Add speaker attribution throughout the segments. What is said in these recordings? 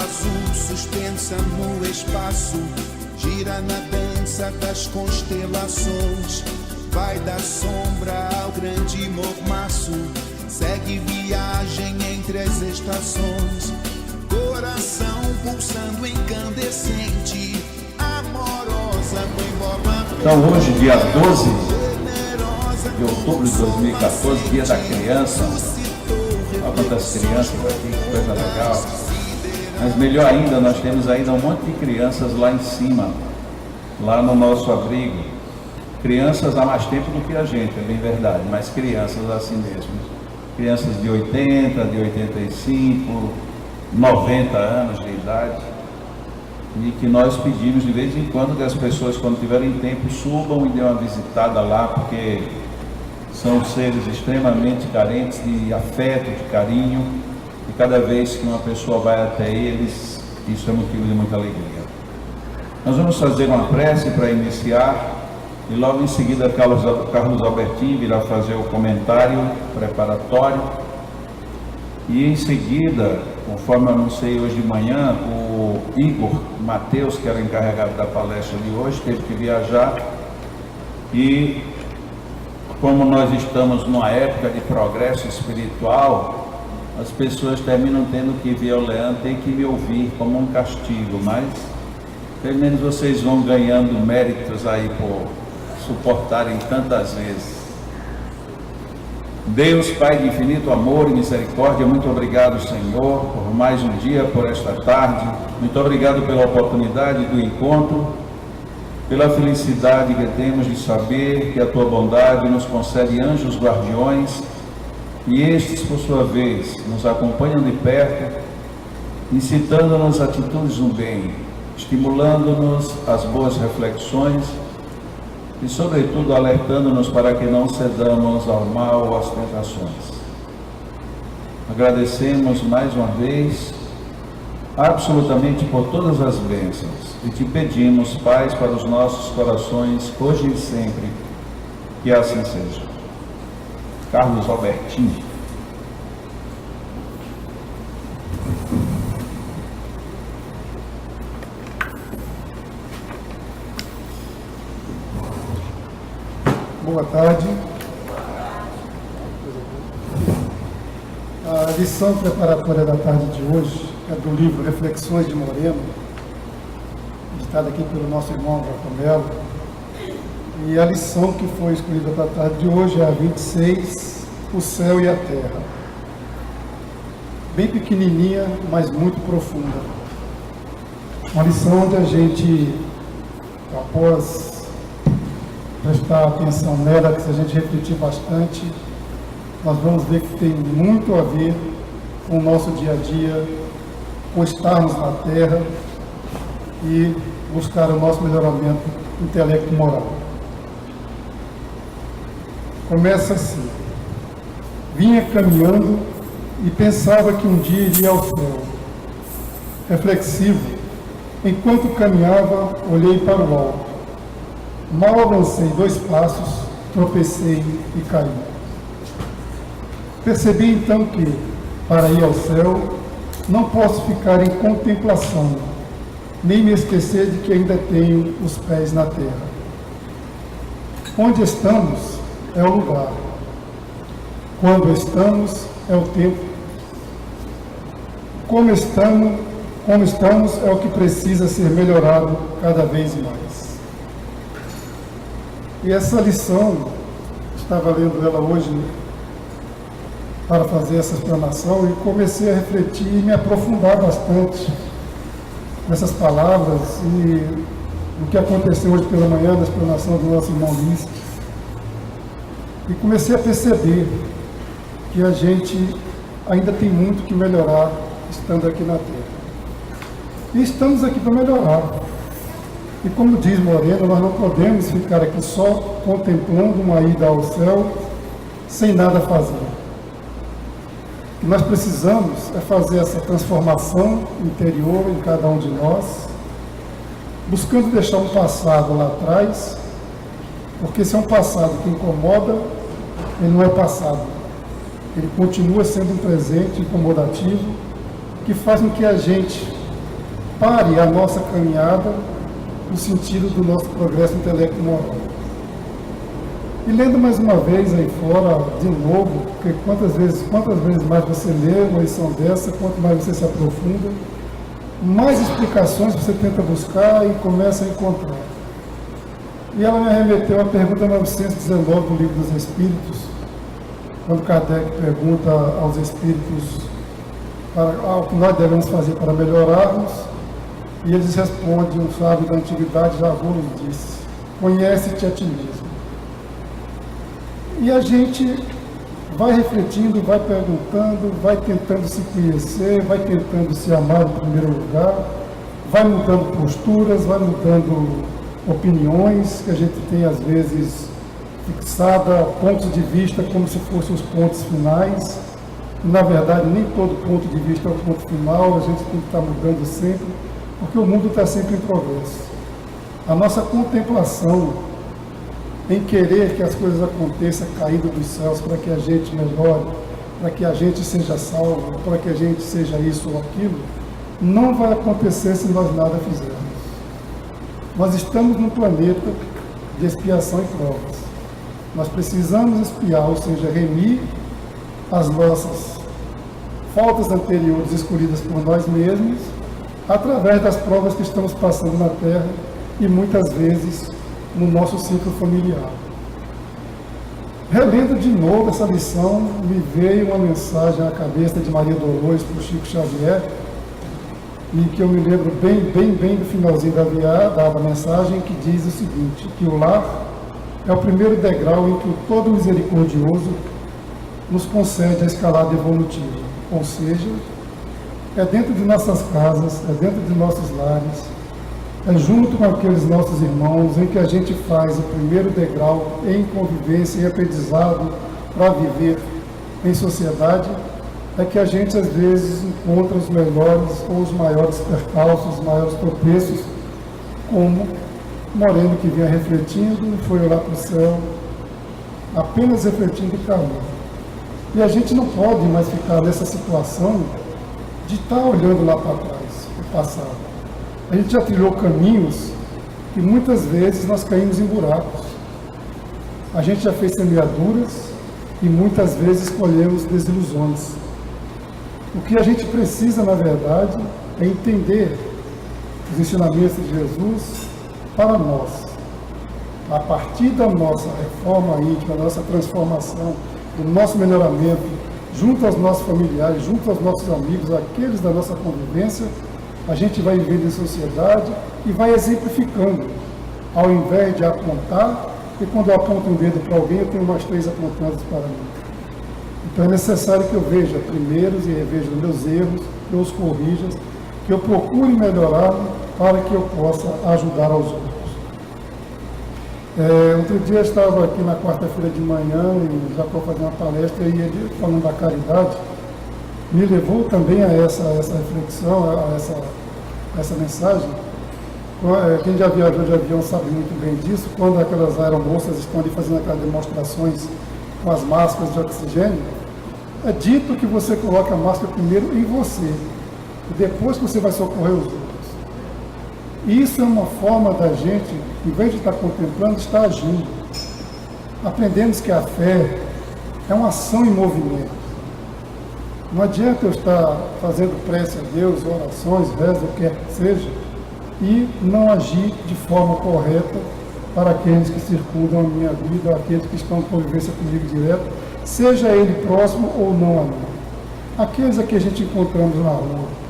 Speaker 1: azul suspensa no espaço, gira na dança das constelações, vai da sombra ao grande mormaço, segue viagem entre as estações, coração pulsando incandescente, amorosa, envolvendo.
Speaker 2: Então hoje, dia 12 de outubro de 2014, dia da criança. Olha quantas crianças aqui, que coisa legal. Mas melhor ainda, nós temos ainda um monte de crianças lá em cima, lá no nosso abrigo. Crianças há mais tempo do que a gente, é bem verdade, mas crianças assim mesmo. Crianças de 80, de 85, 90 anos de idade. E que nós pedimos de vez em quando que as pessoas, quando tiverem tempo, subam e dêem uma visitada lá, porque são seres extremamente carentes de afeto, de carinho, e cada vez que uma pessoa vai até eles, isso é motivo de muita alegria. Nós vamos fazer uma prece para iniciar, e logo em seguida Carlos Albertinho virá fazer o comentário preparatório, e em seguida, conforme anunciei hoje de manhã, o Igor Mateus, que era encarregado da palestra de hoje, teve que viajar, e como nós estamos numa época de progresso espiritual, as pessoas terminam tendo que ver o Leandro, tem que me ouvir como um castigo, mas pelo menos vocês vão ganhando méritos aí por suportarem tantas vezes. Deus, Pai de infinito amor e misericórdia, muito obrigado, Senhor, por mais um dia, por esta tarde. Muito obrigado pela oportunidade do encontro, pela felicidade que temos de saber que a Tua bondade nos concede anjos guardiões, e estes, por sua vez, nos acompanham de perto, incitando-nos atitudes no bem, estimulando-nos às boas reflexões, e, sobretudo, alertando-nos para que não cedamos ao mal ou às tentações. Agradecemos mais uma vez, absolutamente por todas as bênçãos, e te pedimos paz para os nossos corações, hoje e sempre, que assim seja. Carlos Albertinho.
Speaker 3: Boa tarde. A lição preparatória da tarde de hoje é do livro Reflexões de Moreno, editado aqui pelo nosso irmão Melo. E a lição que foi escolhida para a tarde de hoje é a 26, O Céu e a Terra. Bem pequenininha, mas muito profunda. Uma lição onde a gente, após prestar atenção nela, que se a gente refletir bastante, nós vamos ver que tem muito a ver com o nosso dia a dia, com estarmos na Terra e buscar o nosso melhoramento intelecto-moral. Começa assim: vinha caminhando e pensava que um dia iria ao céu. Reflexivo, enquanto caminhava, olhei para o alto. Mal avancei 2 passos, tropecei e caí. Percebi então que, para ir ao céu, não posso ficar em contemplação, nem me esquecer de que ainda tenho os pés na terra. Onde estamos é o lugar. Quando estamos é o tempo. Como estamos é o que precisa ser melhorado cada vez mais. E essa lição, estava lendo ela hoje para fazer essa explanação, e comecei a refletir e me aprofundar bastante nessas palavras e no que aconteceu hoje pela manhã, na explanação do nosso irmão Luiz. E comecei a perceber que a gente ainda tem muito que melhorar estando aqui na Terra. E estamos aqui para melhorar. E como diz Moreno, nós não podemos ficar aqui só contemplando uma ida ao céu sem nada fazer. O que nós precisamos é fazer essa transformação interior em cada um de nós, buscando deixar um passado lá atrás, porque se é um passado que incomoda, ele não é passado. Ele continua sendo um presente incomodativo que faz com que a gente pare a nossa caminhada no sentido do nosso progresso intelecto e moral. E lendo mais uma vez aí fora, de novo, porque quantas vezes mais você lê uma lição dessa, quanto mais você se aprofunda, mais explicações você tenta buscar e começa a encontrar. E ela me arremeteu à pergunta 919 do Livro dos Espíritos, quando Kardec pergunta aos Espíritos o que nós devemos fazer para melhorarmos, e eles respondem, um sábio da antiguidade já nos disse: conhece-te a ti mesmo. E a gente vai refletindo, vai perguntando, vai tentando se conhecer, vai tentando se amar em primeiro lugar, vai mudando posturas, vai mudando opiniões que a gente tem às vezes fixada, pontos de vista como se fossem os pontos finais. E, na verdade, nem todo ponto de vista é o ponto final, a gente tem que estar mudando sempre, porque o mundo está sempre em progresso. A nossa contemplação em querer que as coisas aconteçam caído dos céus para que a gente melhore, para que a gente seja salvo, para que a gente seja isso ou aquilo, não vai acontecer se nós nada fizermos. Nós estamos num planeta de expiação e provas. Nós precisamos expiar, ou seja, remir as nossas faltas anteriores escolhidas por nós mesmos, através das provas que estamos passando na Terra e muitas vezes no nosso ciclo familiar. Relendo de novo essa lição, me veio uma mensagem à cabeça de Maria Dolores para o Chico Xavier, e que eu me lembro bem do finalzinho da mensagem, que diz o seguinte: que o lar é o primeiro degrau em que o Todo Misericordioso nos concede a escalada evolutiva, ou seja, é dentro de nossas casas, é dentro de nossos lares, é junto com aqueles nossos irmãos em que a gente faz o primeiro degrau em convivência e aprendizado para viver em sociedade, é que a gente às vezes encontra os melhores ou os maiores percalços, os maiores tropeços, como Moreno, que vinha refletindo e foi olhar para o céu, apenas refletindo e caiu. E a gente não pode mais ficar nessa situação de estar olhando lá para trás, o passado. A gente já trilhou caminhos que muitas vezes nós caímos em buracos. A gente já fez semeaduras e muitas vezes colhemos desilusões. O que a gente precisa, na verdade, é entender os ensinamentos de Jesus para nós. A partir da nossa reforma íntima, da nossa transformação, do nosso melhoramento, junto aos nossos familiares, junto aos nossos amigos, aqueles da nossa convivência, a gente vai vivendo em sociedade e vai exemplificando, ao invés de apontar, e quando eu aponto um dedo para alguém, eu tenho mais 3 apontando para mim. Então é necessário que eu veja primeiros e reveja os meus erros, que eu os corrija, que eu procure melhorar para que eu possa ajudar aos outros. Outro dia eu estava aqui na quarta-feira de manhã, e já estou fazendo uma palestra, e ele, falando da caridade, me levou também a essa reflexão, a essa mensagem. Quem já viajou de avião sabe muito bem disso, quando aquelas aeromoças estão ali fazendo aquelas demonstrações com as máscaras de oxigênio, é dito que você coloca a máscara primeiro em você, e depois que você vai socorrer os outros. Isso é uma forma da gente, em vez de estar contemplando, estar agindo. Aprendemos que a fé é uma ação em movimento. Não adianta eu estar fazendo prece a Deus, orações, reza, o que quer que seja, e não agir de forma correta para aqueles que circundam a minha vida, aqueles que estão em convivência comigo direto, seja ele próximo ou não a mim. Aqueles a que a gente encontramos na rua,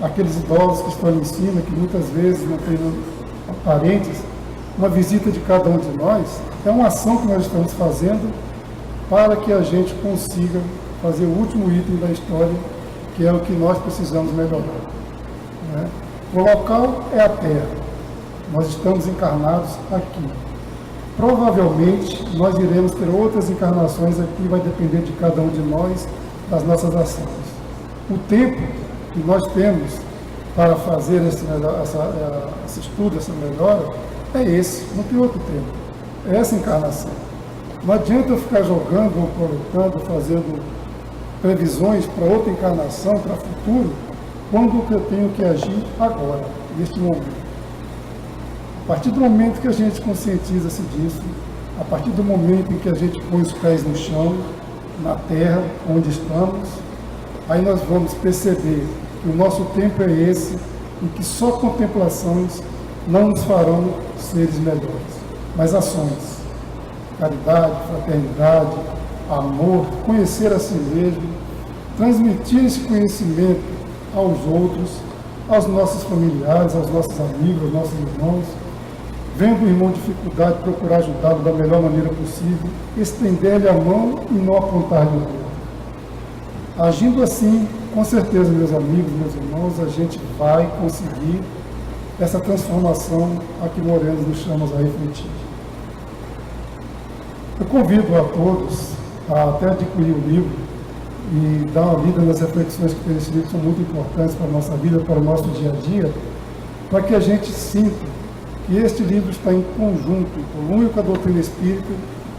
Speaker 3: aqueles idosos que estão ali em cima, que muitas vezes não têm parentes, uma visita de cada um de nós, é uma ação que nós estamos fazendo para que a gente consiga fazer o último item da história, que é o que nós precisamos melhorar. Né? O local é a Terra. Nós estamos encarnados aqui. Provavelmente, nós iremos ter outras encarnações aqui, vai depender de cada um de nós, das nossas ações. O tempo que nós temos para fazer esse estudo, essa melhora, é esse, não tem outro tempo. É essa encarnação. Não adianta eu ficar jogando ou colocando, fazendo previsões para outra encarnação, para o futuro, quando que eu tenho que agir agora, neste momento. A partir do momento que a gente conscientiza-se disso, a partir do momento em que a gente põe os pés no chão, na terra, onde estamos, aí nós vamos perceber que o nosso tempo é esse, em que só contemplações não nos farão seres melhores, mas ações, caridade, fraternidade, amor, conhecer a si mesmo, transmitir esse conhecimento aos outros, aos nossos familiares, aos nossos amigos, aos nossos irmãos, vendo o irmão em dificuldade, procurar ajudá-lo da melhor maneira possível, estender-lhe a mão e não apontar-lhe o dedo. Agindo assim, com certeza, meus amigos, meus irmãos, a gente vai conseguir essa transformação a que Morenos nos chama a refletir. Eu convido a todos a até adquirir o livro e dar uma lida nas reflexões que tem nesse livro, que são muito importantes para a nossa vida, para o nosso dia a dia, para que a gente sinta que este livro está em conjunto, em comum com a doutrina espírita,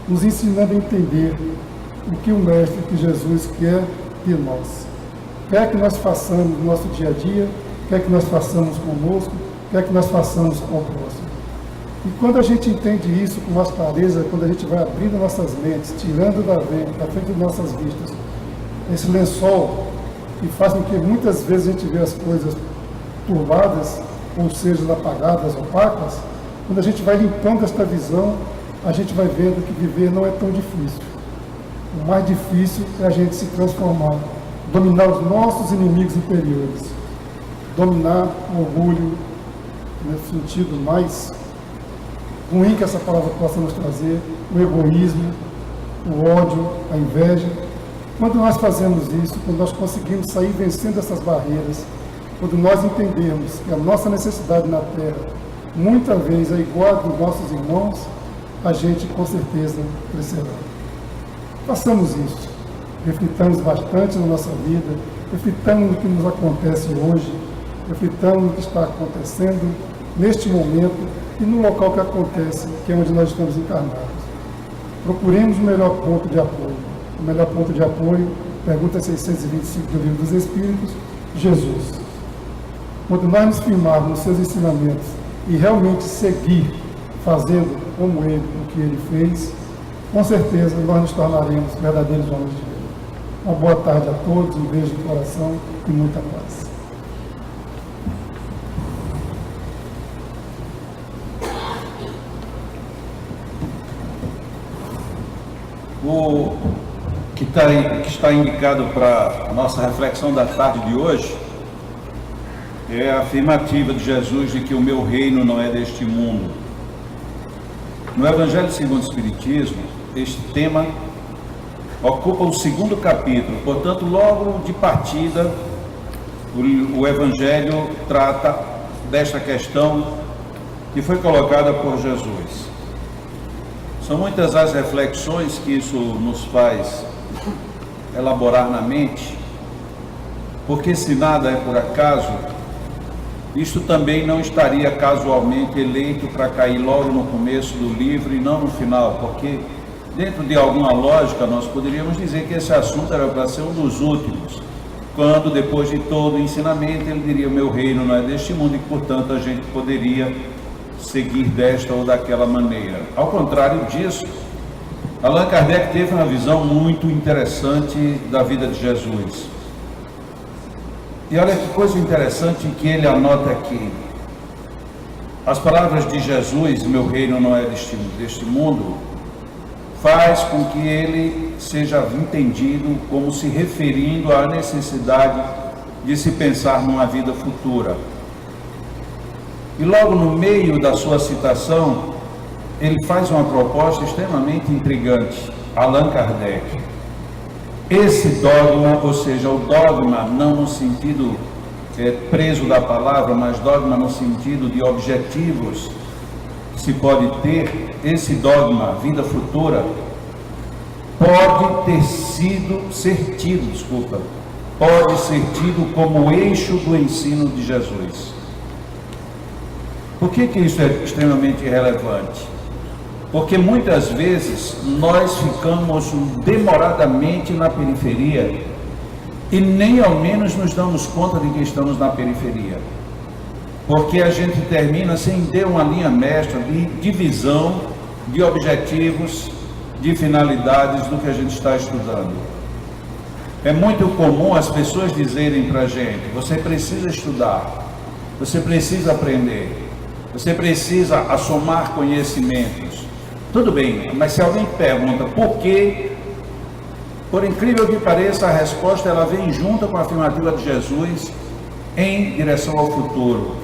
Speaker 3: nos ensinando a entender o que o Mestre, que Jesus quer de nós. Quer que nós façamos no nosso dia a dia, quer que nós façamos conosco, quer que nós façamos com o próximo. E quando a gente entende isso com mais clareza, quando a gente vai abrindo nossas mentes, tirando da frente de nossas vistas, esse lençol que faz com que muitas vezes a gente vê as coisas turbadas, ou seja, apagadas, opacas, quando a gente vai limpando esta visão, a gente vai vendo que viver não é tão difícil. O mais difícil é a gente se transformar, dominar os nossos inimigos interiores, dominar o orgulho, no sentido mais ruim que essa palavra possa nos trazer, o egoísmo, o ódio, a inveja. Quando nós fazemos isso, quando nós conseguimos sair vencendo essas barreiras, quando nós entendemos que a nossa necessidade na Terra, muitas vezes, é igual a dos nossos irmãos, a gente com certeza crescerá. Façamos isso. Reflitamos bastante na nossa vida, reflitamos no que nos acontece hoje, reflitamos no que está acontecendo neste momento e no local que acontece, que é onde nós estamos encarnados. Procuremos o melhor ponto de apoio. O melhor ponto de apoio, pergunta 625 do Livro dos Espíritos, Jesus. Quando nós nos firmarmos nos seus ensinamentos e realmente seguir fazendo como ele, o que ele fez, com certeza nós nos tornaremos verdadeiros homens de Deus. Uma boa tarde a todos, um beijo no coração e muita paz.
Speaker 2: O que está indicado para a nossa reflexão da tarde de hoje é a afirmativa de Jesus de que o meu reino não é deste mundo. No Evangelho segundo o Espiritismo, este tema ocupa o segundo capítulo, portanto, logo de partida, o Evangelho trata desta questão que foi colocada por Jesus. São muitas as reflexões que isso nos faz elaborar na mente, porque se nada é por acaso, isto também não estaria casualmente eleito para cair logo no começo do livro e não no final, porque dentro de alguma lógica nós poderíamos dizer que esse assunto era para ser um dos últimos, quando depois de todo o ensinamento ele diria: o meu reino não é deste mundo, e portanto a gente poderia seguir desta ou daquela maneira. Ao contrário disso, Allan Kardec teve uma visão muito interessante da vida de Jesus. E olha que coisa interessante que ele anota aqui. As palavras de Jesus, meu reino não é deste mundo, faz com que ele seja entendido como se referindo à necessidade de se pensar numa vida futura. E logo no meio da sua citação, ele faz uma proposta extremamente intrigante. Allan Kardec. Esse dogma, ou seja, o dogma não no sentido preso da palavra, mas dogma no sentido de objetivos que se pode ter, esse dogma, vida futura, pode ser tido como eixo do ensino de Jesus. Por que isso é extremamente relevante? Porque muitas vezes nós ficamos demoradamente na periferia e nem ao menos nos damos conta de que estamos na periferia, porque a gente termina sem ter uma linha mestra de visão, de objetivos, de finalidades do que a gente está estudando. É muito comum as pessoas dizerem para a gente: você precisa estudar, você precisa aprender, você precisa assomar conhecimentos. Tudo bem, mas se alguém pergunta por quê, por incrível que pareça, a resposta ela vem junto com a afirmativa de Jesus em direção ao futuro.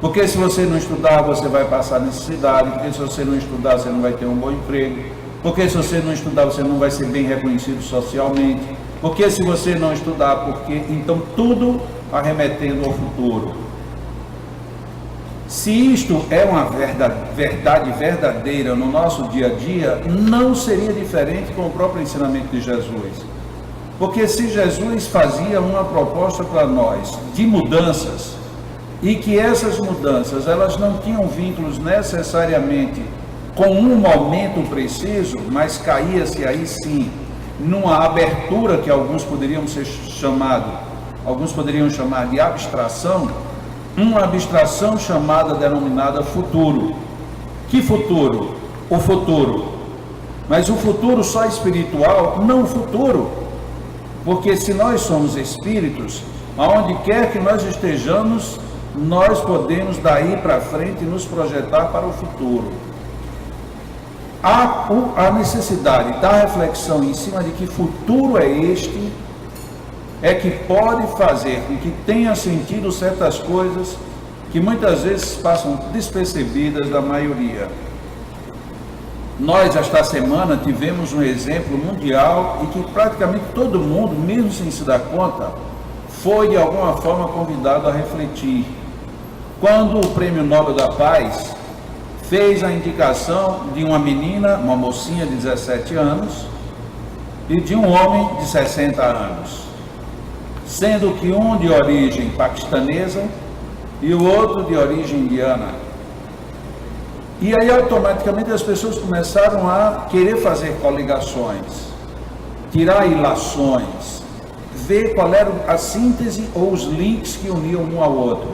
Speaker 2: Porque se você não estudar, você vai passar necessidade. Porque se você não estudar, você não vai ter um bom emprego. Porque se você não estudar, você não vai ser bem reconhecido socialmente. Porque se você não estudar, porque então tudo arremetendo ao futuro. Se isto é uma verdade verdadeira no nosso dia a dia, não seria diferente com o próprio ensinamento de Jesus. Porque se Jesus fazia uma proposta para nós de mudanças, e que essas mudanças elas não tinham vínculos necessariamente com um momento preciso, mas caía-se aí sim numa abertura que alguns poderiam chamar de abstração, uma abstração denominada futuro. Que futuro? O futuro. Mas o futuro só espiritual, não o futuro. Porque se nós somos espíritos, aonde quer que nós estejamos, nós podemos daí para frente nos projetar para o futuro. A necessidade da reflexão em cima de que futuro é este, é que pode fazer com que tenha sentido certas coisas que muitas vezes passam despercebidas da maioria. Nós, esta semana, tivemos um exemplo mundial em que praticamente todo mundo, mesmo sem se dar conta, foi de alguma forma convidado a refletir. Quando o Prêmio Nobel da Paz fez a indicação de uma menina, uma mocinha de 17 anos, e de um homem de 60 anos, sendo que um de origem paquistanesa e o outro de origem indiana. E aí automaticamente as pessoas começaram a querer fazer coligações, tirar ilações, ver qual era a síntese ou os links que uniam um ao outro.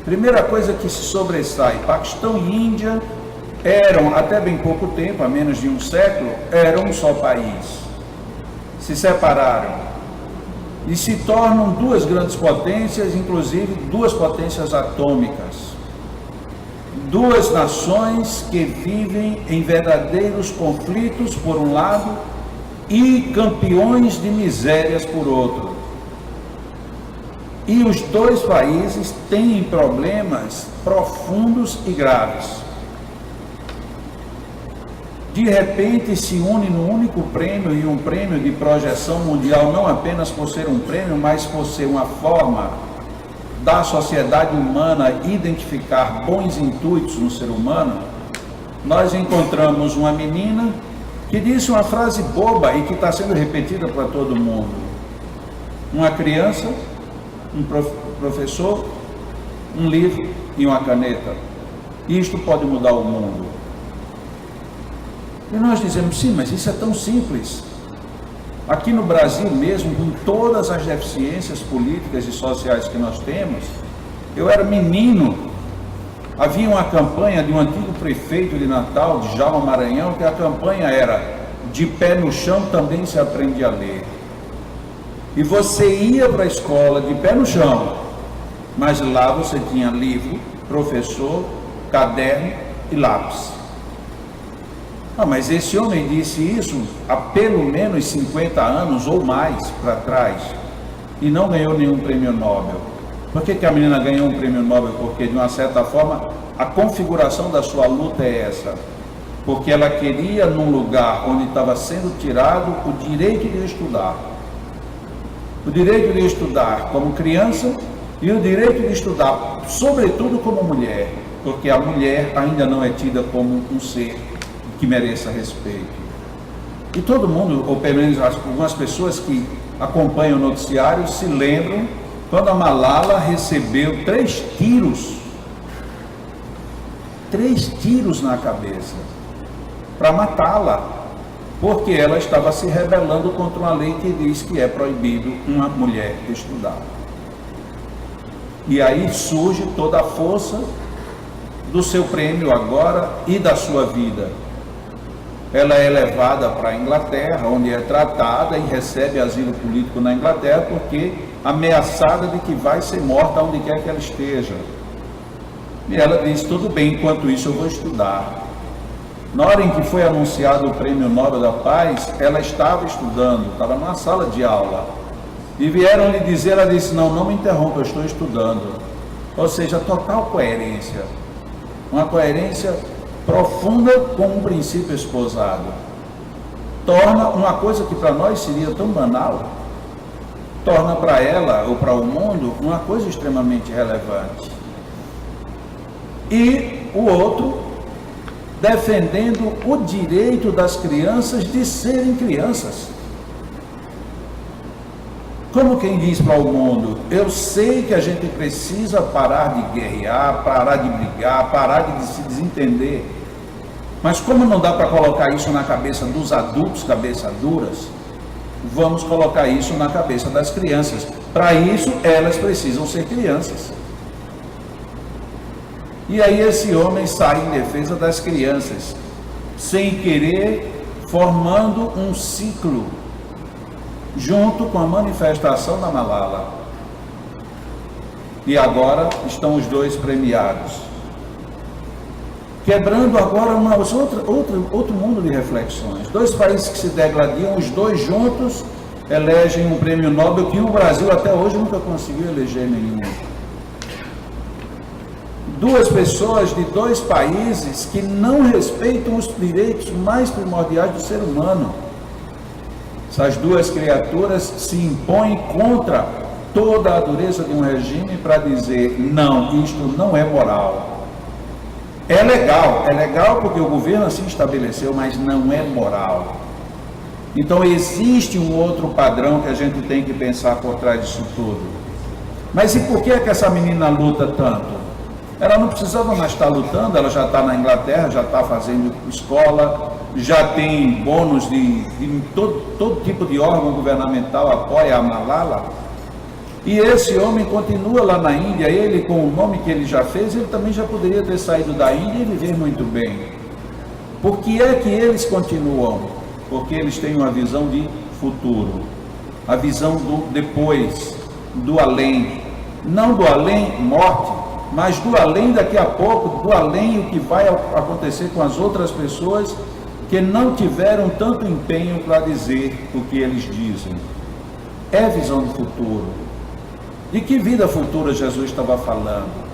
Speaker 2: Primeira coisa que se sobressai: Paquistão e Índia eram, até bem pouco tempo, há menos de um século, eram um só país. Se separaram e se tornam duas grandes potências, inclusive duas potências atômicas. Duas nações que vivem em verdadeiros conflitos por um lado e campeões de misérias por outro. E os dois países têm problemas profundos e graves. De repente se une num único prêmio, e um prêmio de projeção mundial, não apenas por ser um prêmio, mas por ser uma forma da sociedade humana identificar bons intuitos no ser humano. Nós encontramos uma menina que disse uma frase boba e que está sendo repetida para todo mundo. Uma criança, um professor, um livro e uma caneta. Isto pode mudar o mundo. E nós dizemos: sim, mas isso é tão simples. Aqui no Brasil mesmo, com todas as deficiências políticas e sociais que nós temos, eu era menino, havia uma campanha de um antigo prefeito de Natal, de Djalma Maranhão, que a campanha era: de pé no chão também se aprende a ler. E você ia para a escola de pé no chão, mas lá você tinha livro, professor, caderno e lápis. Mas esse homem disse isso há pelo menos 50 anos ou mais para trás e não ganhou nenhum prêmio Nobel. Por que a menina ganhou um prêmio Nobel? Porque, de uma certa forma, a configuração da sua luta é essa. Porque ela queria, num lugar onde estava sendo tirado o direito de estudar. O direito de estudar como criança e o direito de estudar, sobretudo como mulher, porque a mulher ainda não é tida como um ser que mereça respeito. E todo mundo, ou pelo menos algumas pessoas que acompanham o noticiário, se lembram quando a Malala recebeu 3 tiros na cabeça, para matá-la. porque ela estava se rebelando contra uma lei que diz que é proibido uma mulher estudar. E aí surge toda a força do seu prêmio agora e da sua vida. Ela é levada para a Inglaterra, onde é tratada e recebe asilo político na Inglaterra, porque ameaçada de que vai ser morta onde quer que ela esteja. E ela diz, tudo bem, enquanto isso eu vou estudar. Na hora em que foi anunciado o Prêmio Nobel da Paz, ela estava estudando, estava numa sala de aula. E vieram lhe dizer, ela disse, não me interrompa, eu estou estudando. Ou seja, total coerência. Uma coerência profunda com um princípio esposado. Torna uma coisa que para nós seria tão banal, torna para ela ou para o mundo uma coisa extremamente relevante. E o outro defendendo o direito das crianças de serem crianças. Como quem diz para o mundo, eu sei que a gente precisa parar de guerrear, parar de brigar, parar de se desentender, mas como não dá para colocar isso na cabeça dos adultos, cabeça duras, vamos colocar isso na cabeça das crianças. Para isso, elas precisam ser crianças. E aí esse homem sai em defesa das crianças, sem querer, formando um ciclo, junto com a manifestação da Malala. E agora estão os dois premiados, quebrando agora outro mundo de reflexões. Dois países que se degladiam, os dois juntos elegem um prêmio Nobel que o Brasil até hoje nunca conseguiu eleger nenhum. Duas pessoas de dois países que não respeitam os direitos mais primordiais do ser humano. Essas duas criaturas se impõem contra toda a dureza de um regime para dizer, não, isto não é moral. É legal porque o governo assim estabeleceu, mas não é moral. Então existe um outro padrão que a gente tem que pensar por trás disso tudo. Mas e por que é que essa menina luta tanto? Ela não precisava mais estar lutando, ela já está na Inglaterra, já está fazendo escola, já tem bônus de todo tipo de órgão governamental apoia a Malala. E esse homem continua lá na Índia, ele com o nome que ele já fez, ele também já poderia ter saído da Índia e viver muito bem. Por que é que eles continuam? Porque eles têm uma visão de futuro, a visão do depois, do além. Não do além, morte, mas do além daqui a pouco, do além o que vai acontecer com as outras pessoas que não tiveram tanto empenho para dizer o que eles dizem. É visão do futuro. De que vida futura Jesus estava falando?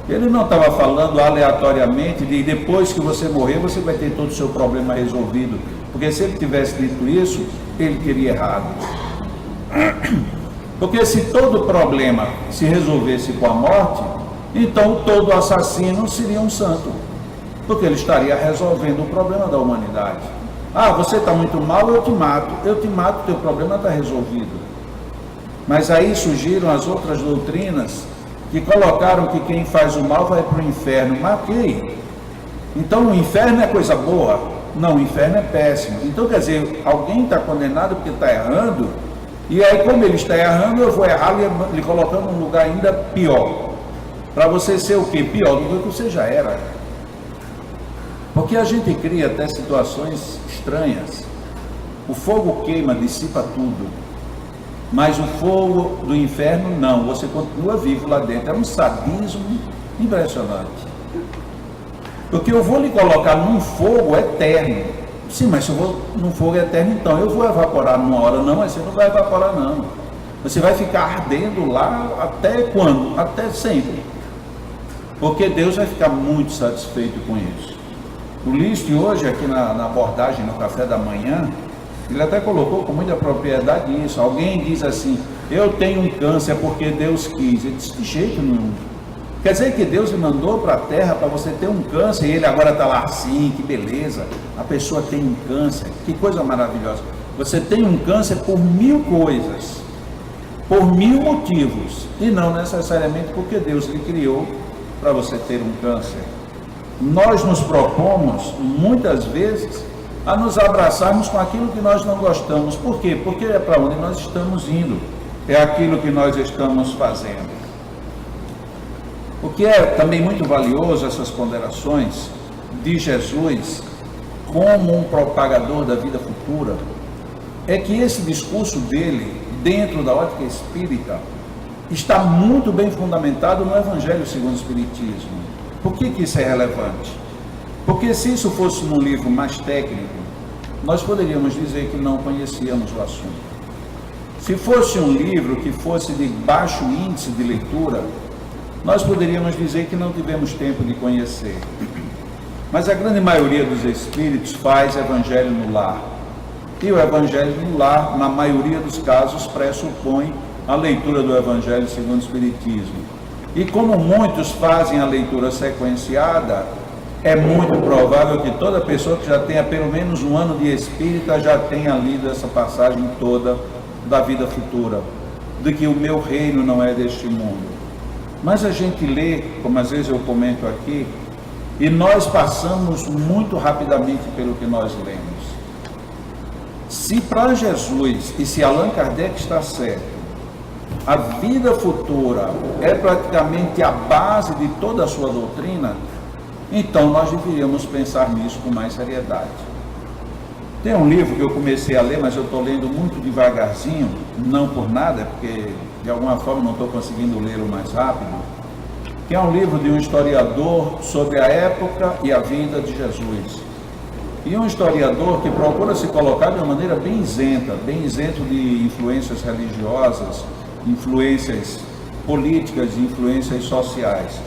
Speaker 2: Ele não estava falando aleatoriamente de depois que você morrer, você vai ter todo o seu problema resolvido. Porque se ele tivesse dito isso, ele teria errado. Porque se todo problema se resolvesse com a morte, então todo assassino seria um santo. Porque ele estaria resolvendo o problema da humanidade. Ah, você está muito mal, eu te mato, teu problema está resolvido. Mas aí surgiram as outras doutrinas que colocaram que quem faz o mal vai para o inferno. Matei. Então o inferno é coisa boa? Não, o inferno é péssimo. Então quer dizer, alguém está condenado porque está errando, e aí como ele está errando, eu vou errar lhe colocando num lugar ainda pior. Para você ser o quê? Pior do que você já era. Porque a gente cria até situações estranhas. O fogo queima, dissipa tudo. Mas o fogo do inferno não, você continua vivo lá dentro. É um sadismo impressionante. Porque eu vou lhe colocar num fogo eterno. Sim, mas se eu vou num fogo eterno, então eu vou evaporar numa hora. Não, mas você não vai evaporar não. Você vai ficar ardendo lá até quando? Até sempre. Porque Deus vai ficar muito satisfeito com isso. O List hoje, aqui na abordagem, no café da manhã, ele até colocou com muita propriedade isso. Alguém diz assim, eu tenho um câncer porque Deus quis. Ele disse, de jeito nenhum. Quer dizer que Deus me mandou para a terra para você ter um câncer e ele agora está lá assim, que beleza. A pessoa tem um câncer, que coisa maravilhosa. Você tem um câncer por 1000 coisas, por 1000 motivos, e não necessariamente porque Deus lhe criou para você ter um câncer. Nós nos propomos, muitas vezes, a nos abraçarmos com aquilo que nós não gostamos. Por quê? Porque é para onde nós estamos indo, é aquilo que nós estamos fazendo. O que é também muito valioso, essas ponderações de Jesus como um propagador da vida futura, é que esse discurso dele, dentro da ótica espírita, está muito bem fundamentado no Evangelho segundo o Espiritismo. Por que isso é relevante? Porque se isso fosse num livro mais técnico, nós poderíamos dizer que não conhecíamos o assunto. Se fosse um livro que fosse de baixo índice de leitura, nós poderíamos dizer que não tivemos tempo de conhecer. Mas a grande maioria dos espíritos faz Evangelho no lar. E o Evangelho no lar, na maioria dos casos, pressupõe a leitura do Evangelho segundo o Espiritismo. E como muitos fazem a leitura sequenciada, é muito provável que toda pessoa que já tenha pelo menos um ano de espírita já tenha lido essa passagem toda da vida futura, de que o meu reino não é deste mundo. Mas a gente lê, como às vezes eu comento aqui, e nós passamos muito rapidamente pelo que nós lemos. Se para Jesus, e se Allan Kardec está certo, a vida futura é praticamente a base de toda a sua doutrina, então nós deveríamos pensar nisso com mais seriedade. Tem um livro que eu comecei a ler, mas eu estou lendo muito devagarzinho, não por nada, porque de alguma forma não estou conseguindo lê-lo mais rápido, que é um livro de um historiador sobre a época e a vida de Jesus. E um historiador que procura se colocar de uma maneira bem isento de influências religiosas, influências políticas e influências sociais.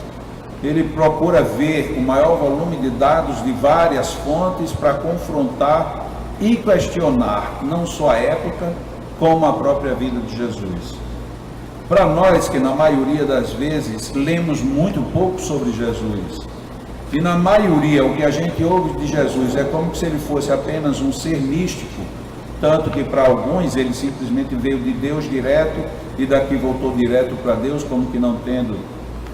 Speaker 2: Ele procura ver o maior volume de dados de várias fontes para confrontar e questionar não só a época, como a própria vida de Jesus. Para nós que na maioria das vezes lemos muito pouco sobre Jesus, e na maioria o que a gente ouve de Jesus é como se ele fosse apenas um ser místico, tanto que para alguns ele simplesmente veio de Deus direto e daqui voltou direto para Deus, como que não tendo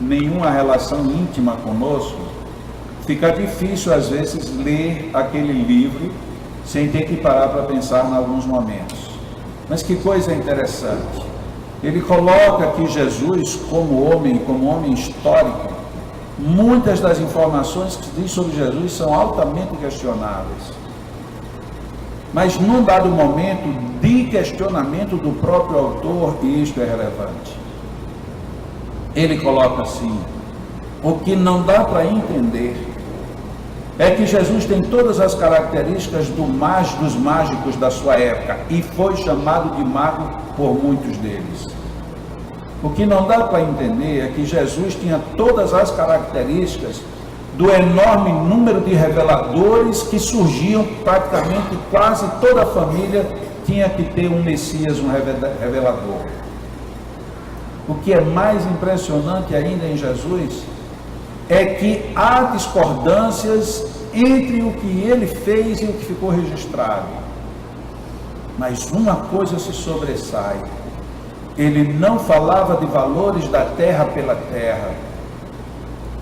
Speaker 2: nenhuma relação íntima conosco, fica difícil às vezes ler aquele livro sem ter que parar para pensar em alguns momentos. Mas que coisa interessante, ele coloca que Jesus como homem histórico, muitas das informações que se diz sobre Jesus são altamente questionáveis. Mas num dado momento de questionamento do próprio autor, e isto é relevante, ele coloca assim: o que não dá para entender é que Jesus tem todas as características dos mágicos da sua época, e foi chamado de mago por muitos deles. O que não dá para entender é que Jesus tinha todas as características do enorme número de reveladores que surgiam, praticamente quase toda a família tinha que ter um Messias, um revelador. O que é mais impressionante ainda em Jesus é que há discordâncias entre o que ele fez e o que ficou registrado. Mas uma coisa se sobressai: ele não falava de valores da terra pela terra,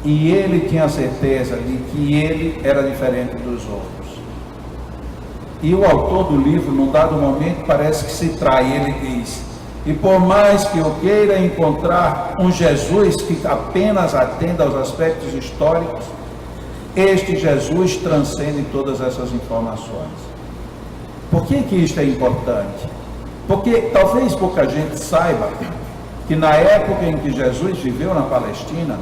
Speaker 2: e ele tinha certeza de que ele era diferente dos outros. E o autor do livro, num dado momento, parece que se trai. Ele diz: e por mais que eu queira encontrar um Jesus que apenas atenda aos aspectos históricos, este Jesus transcende todas essas informações. Por que isto é importante? Porque talvez pouca gente saiba que na época em que Jesus viveu na Palestina,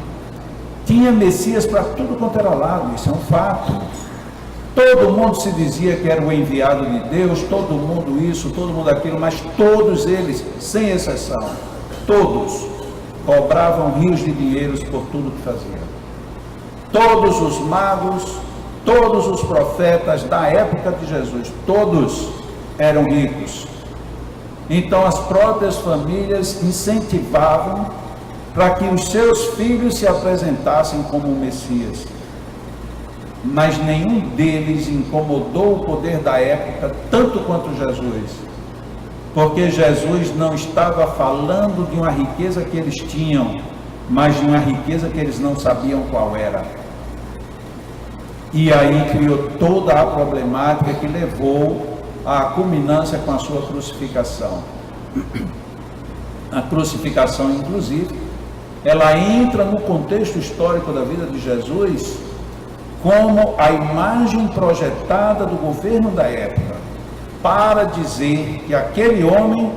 Speaker 2: tinha Messias para tudo quanto era lado. Isso é um fato. Todo mundo se dizia que era o enviado de Deus, todo mundo isso, todo mundo aquilo, mas todos eles, sem exceção, todos cobravam rios de dinheiros por tudo que faziam. Todos os magos, todos os profetas da época de Jesus, todos eram ricos. Então as próprias famílias incentivavam para que os seus filhos se apresentassem como o Messias. Mas nenhum deles incomodou o poder da época tanto quanto Jesus, porque Jesus não estava falando de uma riqueza que eles tinham, mas de uma riqueza que eles não sabiam qual era. E aí criou toda a problemática que levou à culminância com a sua crucificação. A crucificação, inclusive, ela entra no contexto histórico da vida de Jesus como a imagem projetada do governo da época, para dizer que aquele homem,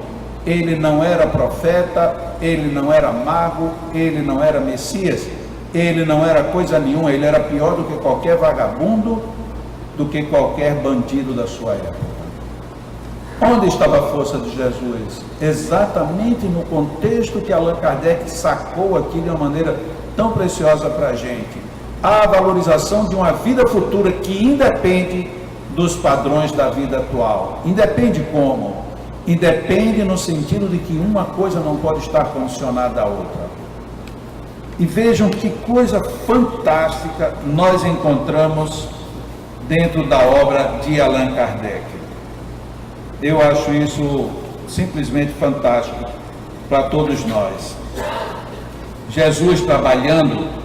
Speaker 2: ele não era profeta, ele não era mago, ele não era Messias, ele não era coisa nenhuma, ele era pior do que qualquer vagabundo, do que qualquer bandido da sua época. Onde estava a força de Jesus? Exatamente no contexto que Allan Kardec sacou aqui de uma maneira tão preciosa para a gente. A valorização de uma vida futura que independe dos padrões da vida atual. Independe como? Independe no sentido de que uma coisa não pode estar condicionada à outra. E vejam que coisa fantástica nós encontramos dentro da obra de Allan Kardec. Eu acho isso simplesmente fantástico para todos nós. Jesus trabalhando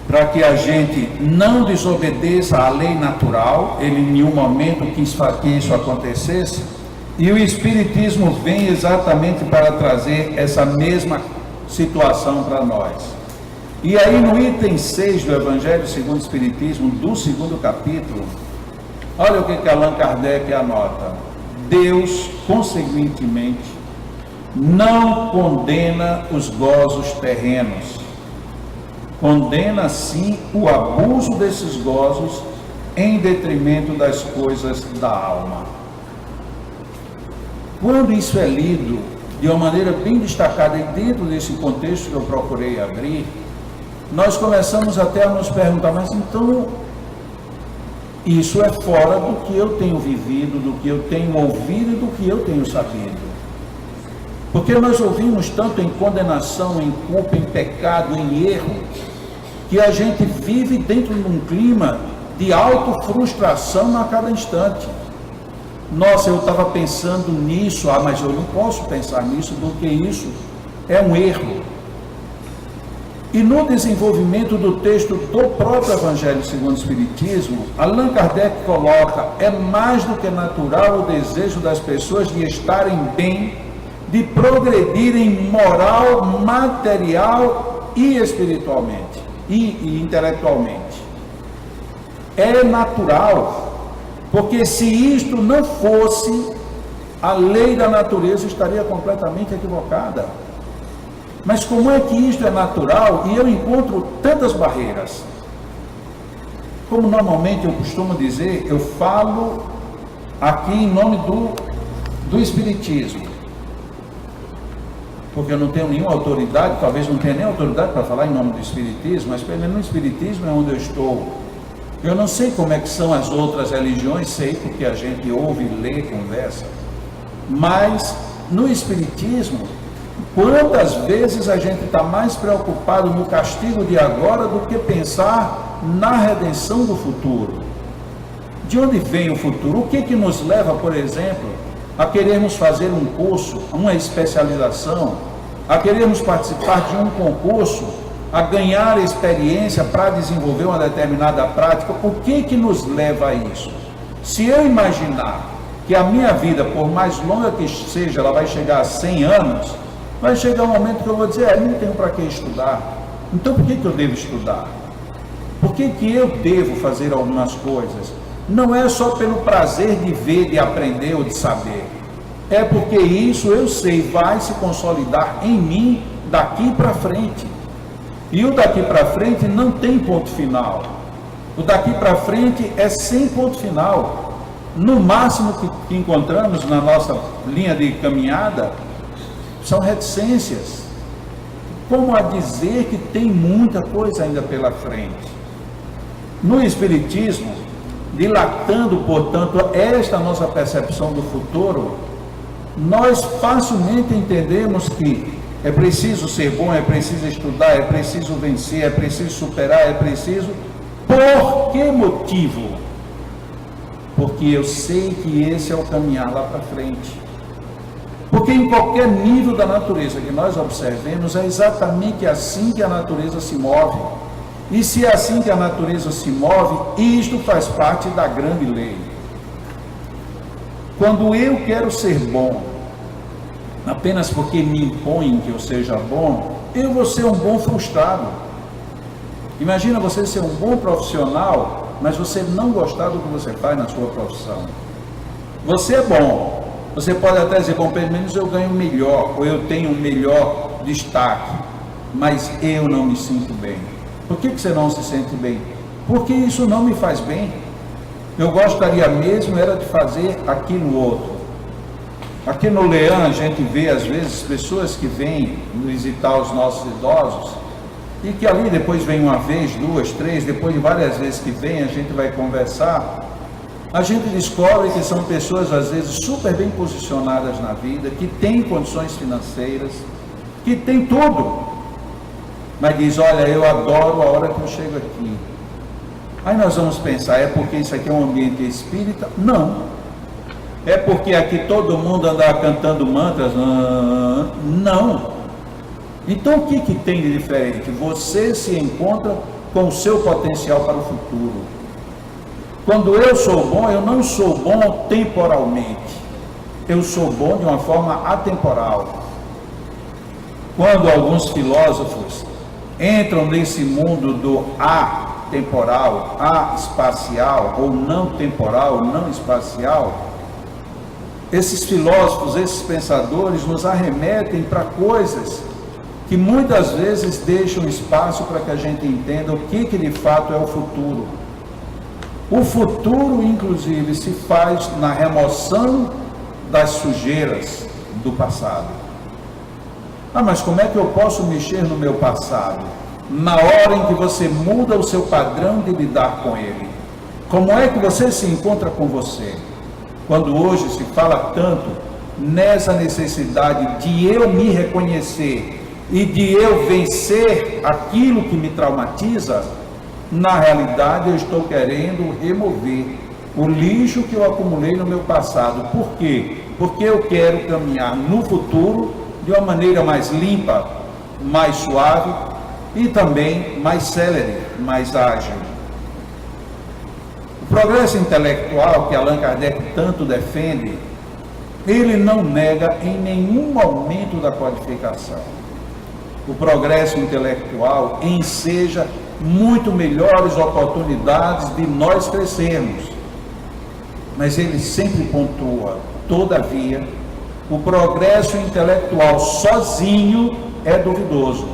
Speaker 2: para que a gente não desobedeça à lei natural, ele em nenhum momento quis que isso acontecesse, e o Espiritismo vem exatamente para trazer essa mesma situação para nós. E aí no item 6 do Evangelho segundo o Espiritismo, do 2º capítulo, olha o que Allan Kardec anota: Deus, consequentemente, não condena os gozos terrenos, condena sim o abuso desses gozos em detrimento das coisas da alma. Quando isso é lido de uma maneira bem destacada e dentro desse contexto que eu procurei abrir, nós começamos até a nos perguntar, mas então isso é fora do que eu tenho vivido, do que eu tenho ouvido e do que eu tenho sabido. Porque nós ouvimos tanto em condenação, em culpa, em pecado, em erro, que a gente vive dentro de um clima de autofrustração a cada instante. Nossa, eu estava pensando nisso, mas eu não posso pensar nisso porque isso é um erro. E no desenvolvimento do texto do próprio Evangelho segundo o Espiritismo, Allan Kardec coloca: é mais do que natural o desejo das pessoas de estarem bem, de progredirem moral, material e espiritualmente, e intelectualmente. É natural, porque se isto não fosse, a lei da natureza estaria completamente equivocada. Mas como é que isto é natural e eu encontro tantas barreiras? Como normalmente eu costumo dizer, eu falo aqui em nome do Espiritismo, porque eu não tenho nenhuma autoridade, talvez não tenha nem autoridade para falar em nome do Espiritismo, mas pelo menos no Espiritismo é onde eu estou. Eu não sei como é que são as outras religiões, sei porque a gente ouve, lê, conversa, mas no Espiritismo, quantas vezes a gente está mais preocupado no castigo de agora do que pensar na redenção do futuro? De onde vem o futuro? O que que nos leva, por exemplo, a querermos fazer um curso, uma especialização, a querermos participar de um concurso, a ganhar experiência para desenvolver uma determinada prática? O que que nos leva a isso? Se eu imaginar que a minha vida, por mais longa que seja, ela vai chegar a 100 anos, vai chegar um momento que eu vou dizer, não tenho para que estudar. Então por que eu devo estudar? Por que eu devo fazer algumas coisas? Não é só pelo prazer de ver, de aprender ou de saber. É porque isso eu sei vai se consolidar em mim daqui para frente. E o daqui para frente não tem ponto final. O daqui para frente é sem ponto final. No máximo que encontramos na nossa linha de caminhada são reticências, como a dizer que tem muita coisa ainda pela frente. No Espiritismo, dilatando, portanto, esta nossa percepção do futuro, nós facilmente entendemos que é preciso ser bom, é preciso estudar, é preciso vencer, é preciso superar, é preciso... Por que motivo? Porque eu sei que esse é o caminhar lá para frente. Porque em qualquer nível da natureza que nós observemos, é exatamente assim que a natureza se move. E se é assim que a natureza se move, isto faz parte da grande lei. Quando eu quero ser bom, apenas porque me impõem que eu seja bom, eu vou ser um bom frustrado. Imagina você ser um bom profissional, mas você não gostar do que você faz na sua profissão. Você é bom, você pode até dizer, bom, pelo menos eu ganho melhor, ou eu tenho um melhor destaque, mas eu não me sinto bem. Por que você não se sente bem? Porque isso não me faz bem. Eu gostaria mesmo era de fazer aquilo outro. Aqui no Leão a gente vê às vezes pessoas que vêm visitar os nossos idosos e que ali depois vem uma vez, duas, três, depois de várias vezes que vem, a gente vai conversar. A gente descobre que são pessoas às vezes super bem posicionadas na vida, que têm condições financeiras, que têm tudo, mas diz, olha, eu adoro a hora que eu chego aqui. Aí nós vamos pensar, é porque isso aqui é um ambiente espírita? Não. É porque aqui todo mundo anda cantando mantras? Não. Então o que tem de diferente? Você se encontra com o seu potencial para o futuro. Quando eu sou bom, eu não sou bom temporalmente. Eu sou bom de uma forma atemporal. Quando alguns filósofos entram nesse mundo do atemporal, espacial, ou não temporal, não espacial, esses filósofos, esses pensadores nos arremetem para coisas que muitas vezes deixam espaço para que a gente entenda o que de fato é o futuro. O futuro, inclusive, se faz na remoção das sujeiras do passado. Mas como é que eu posso mexer no meu passado? Na hora em que você muda o seu padrão de lidar com ele. Como é que você se encontra com você? Quando hoje se fala tanto nessa necessidade de eu me reconhecer e de eu vencer aquilo que me traumatiza, na realidade eu estou querendo remover o lixo que eu acumulei no meu passado. Por quê? Porque eu quero caminhar no futuro de uma maneira mais limpa, mais suave e também mais célere, mais ágil. O progresso intelectual que Allan Kardec tanto defende, ele não nega em nenhum momento da codificação. O progresso intelectual enseja muito melhores oportunidades de nós crescermos. Mas ele sempre pontua, todavia, o progresso intelectual sozinho é duvidoso.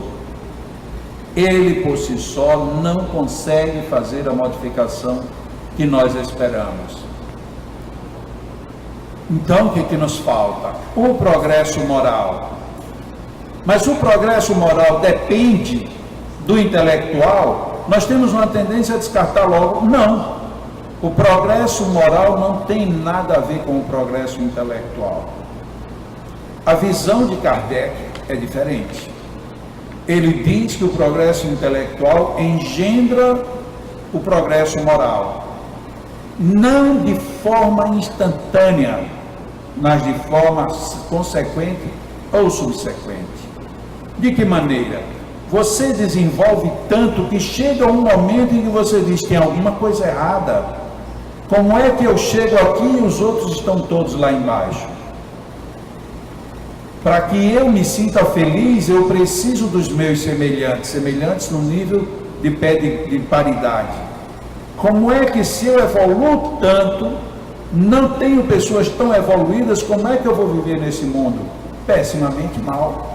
Speaker 2: Ele por si só não consegue fazer a modificação que nós esperamos. Então o que nos falta? O progresso moral. Mas o progresso moral depende do intelectual? Nós temos uma tendência a descartar logo. Não. O progresso moral não tem nada a ver com o progresso intelectual. A visão de Kardec é diferente. Ele diz que o progresso intelectual engendra o progresso moral. Não de forma instantânea, mas de forma consequente ou subsequente. De que maneira? Você desenvolve tanto que chega um momento em que você diz, tem alguma coisa errada. Como é que eu chego aqui e os outros estão todos lá embaixo? Para que eu me sinta feliz, eu preciso dos meus semelhantes no nível de pé de paridade. Como é que se eu evoluo tanto, não tenho pessoas tão evoluídas, como é que eu vou viver nesse mundo? Pessimamente mal.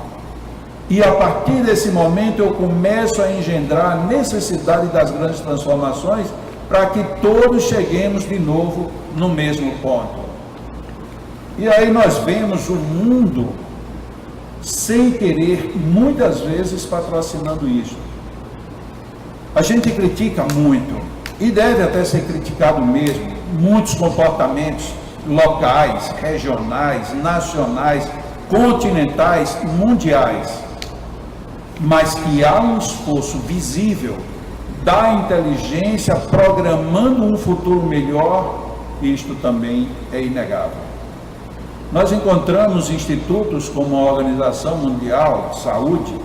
Speaker 2: E a partir desse momento eu começo a engendrar a necessidade das grandes transformações para que todos cheguemos de novo no mesmo ponto. E aí nós vemos o mundo, sem querer, muitas vezes patrocinando isso. A gente critica muito, e deve até ser criticado mesmo, muitos comportamentos locais, regionais, nacionais, continentais, mundiais, mas que há um esforço visível da inteligência programando um futuro melhor, isto também é inegável. Nós encontramos institutos como a Organização Mundial de Saúde,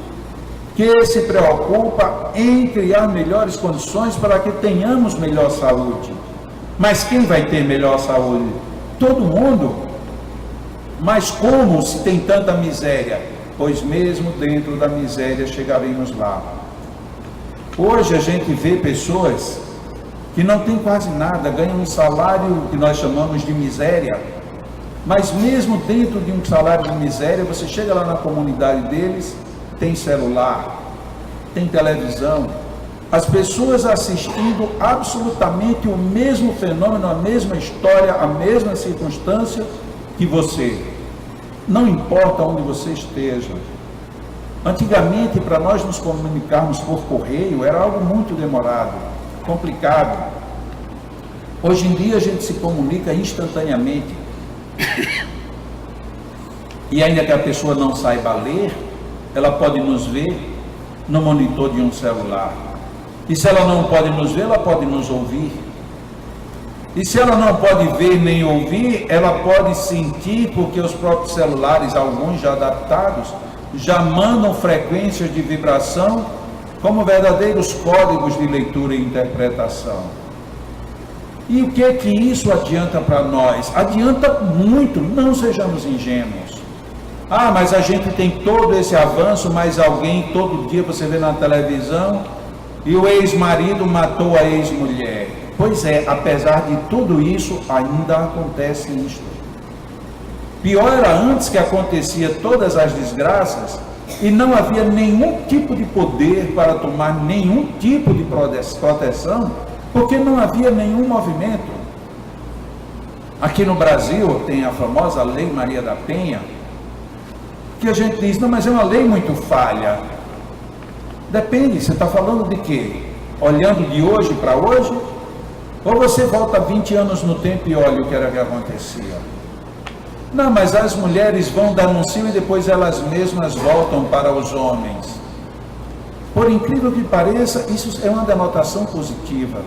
Speaker 2: que se preocupa em criar melhores condições para que tenhamos melhor saúde. Mas quem vai ter melhor saúde? Todo mundo. Mas como se tem tanta miséria? Pois mesmo dentro da miséria chegaremos lá. Hoje a gente vê pessoas que não têm quase nada, ganham um salário que nós chamamos de miséria, mas mesmo dentro de um salário de miséria, você chega lá na comunidade deles, tem celular, tem televisão, as pessoas assistindo absolutamente o mesmo fenômeno, a mesma história, a mesma circunstância que você. Não importa onde você esteja. Antigamente, para nós nos comunicarmos por correio, era algo muito demorado, complicado. Hoje em dia a gente se comunica instantaneamente. E ainda que a pessoa não saiba ler, ela pode nos ver no monitor de um celular. E se ela não pode nos ver, ela pode nos ouvir. E se ela não pode ver nem ouvir, ela pode sentir, porque os próprios celulares, alguns já adaptados, já mandam frequências de vibração como verdadeiros códigos de leitura e interpretação. E o que é que isso adianta para nós? Adianta muito, não sejamos ingênuos. Ah, mas a gente tem todo esse avanço, mas alguém, todo dia você vê na televisão, e o ex-marido matou a ex-mulher. Pois é, apesar de tudo isso, ainda acontece isso. Pior era antes, que acontecia todas as desgraças e não havia nenhum tipo de poder para tomar nenhum tipo de proteção, porque não havia nenhum movimento. Aqui no Brasil tem a famosa Lei Maria da Penha, que a gente diz, não, mas é uma lei muito falha. Depende, você está falando de quê? Olhando de hoje para hoje? Ou você volta 20 anos no tempo e olha o que era que acontecia? Não, mas as mulheres vão denunciar e depois elas mesmas voltam para os homens. Por incrível que pareça, isso é uma denotação positiva.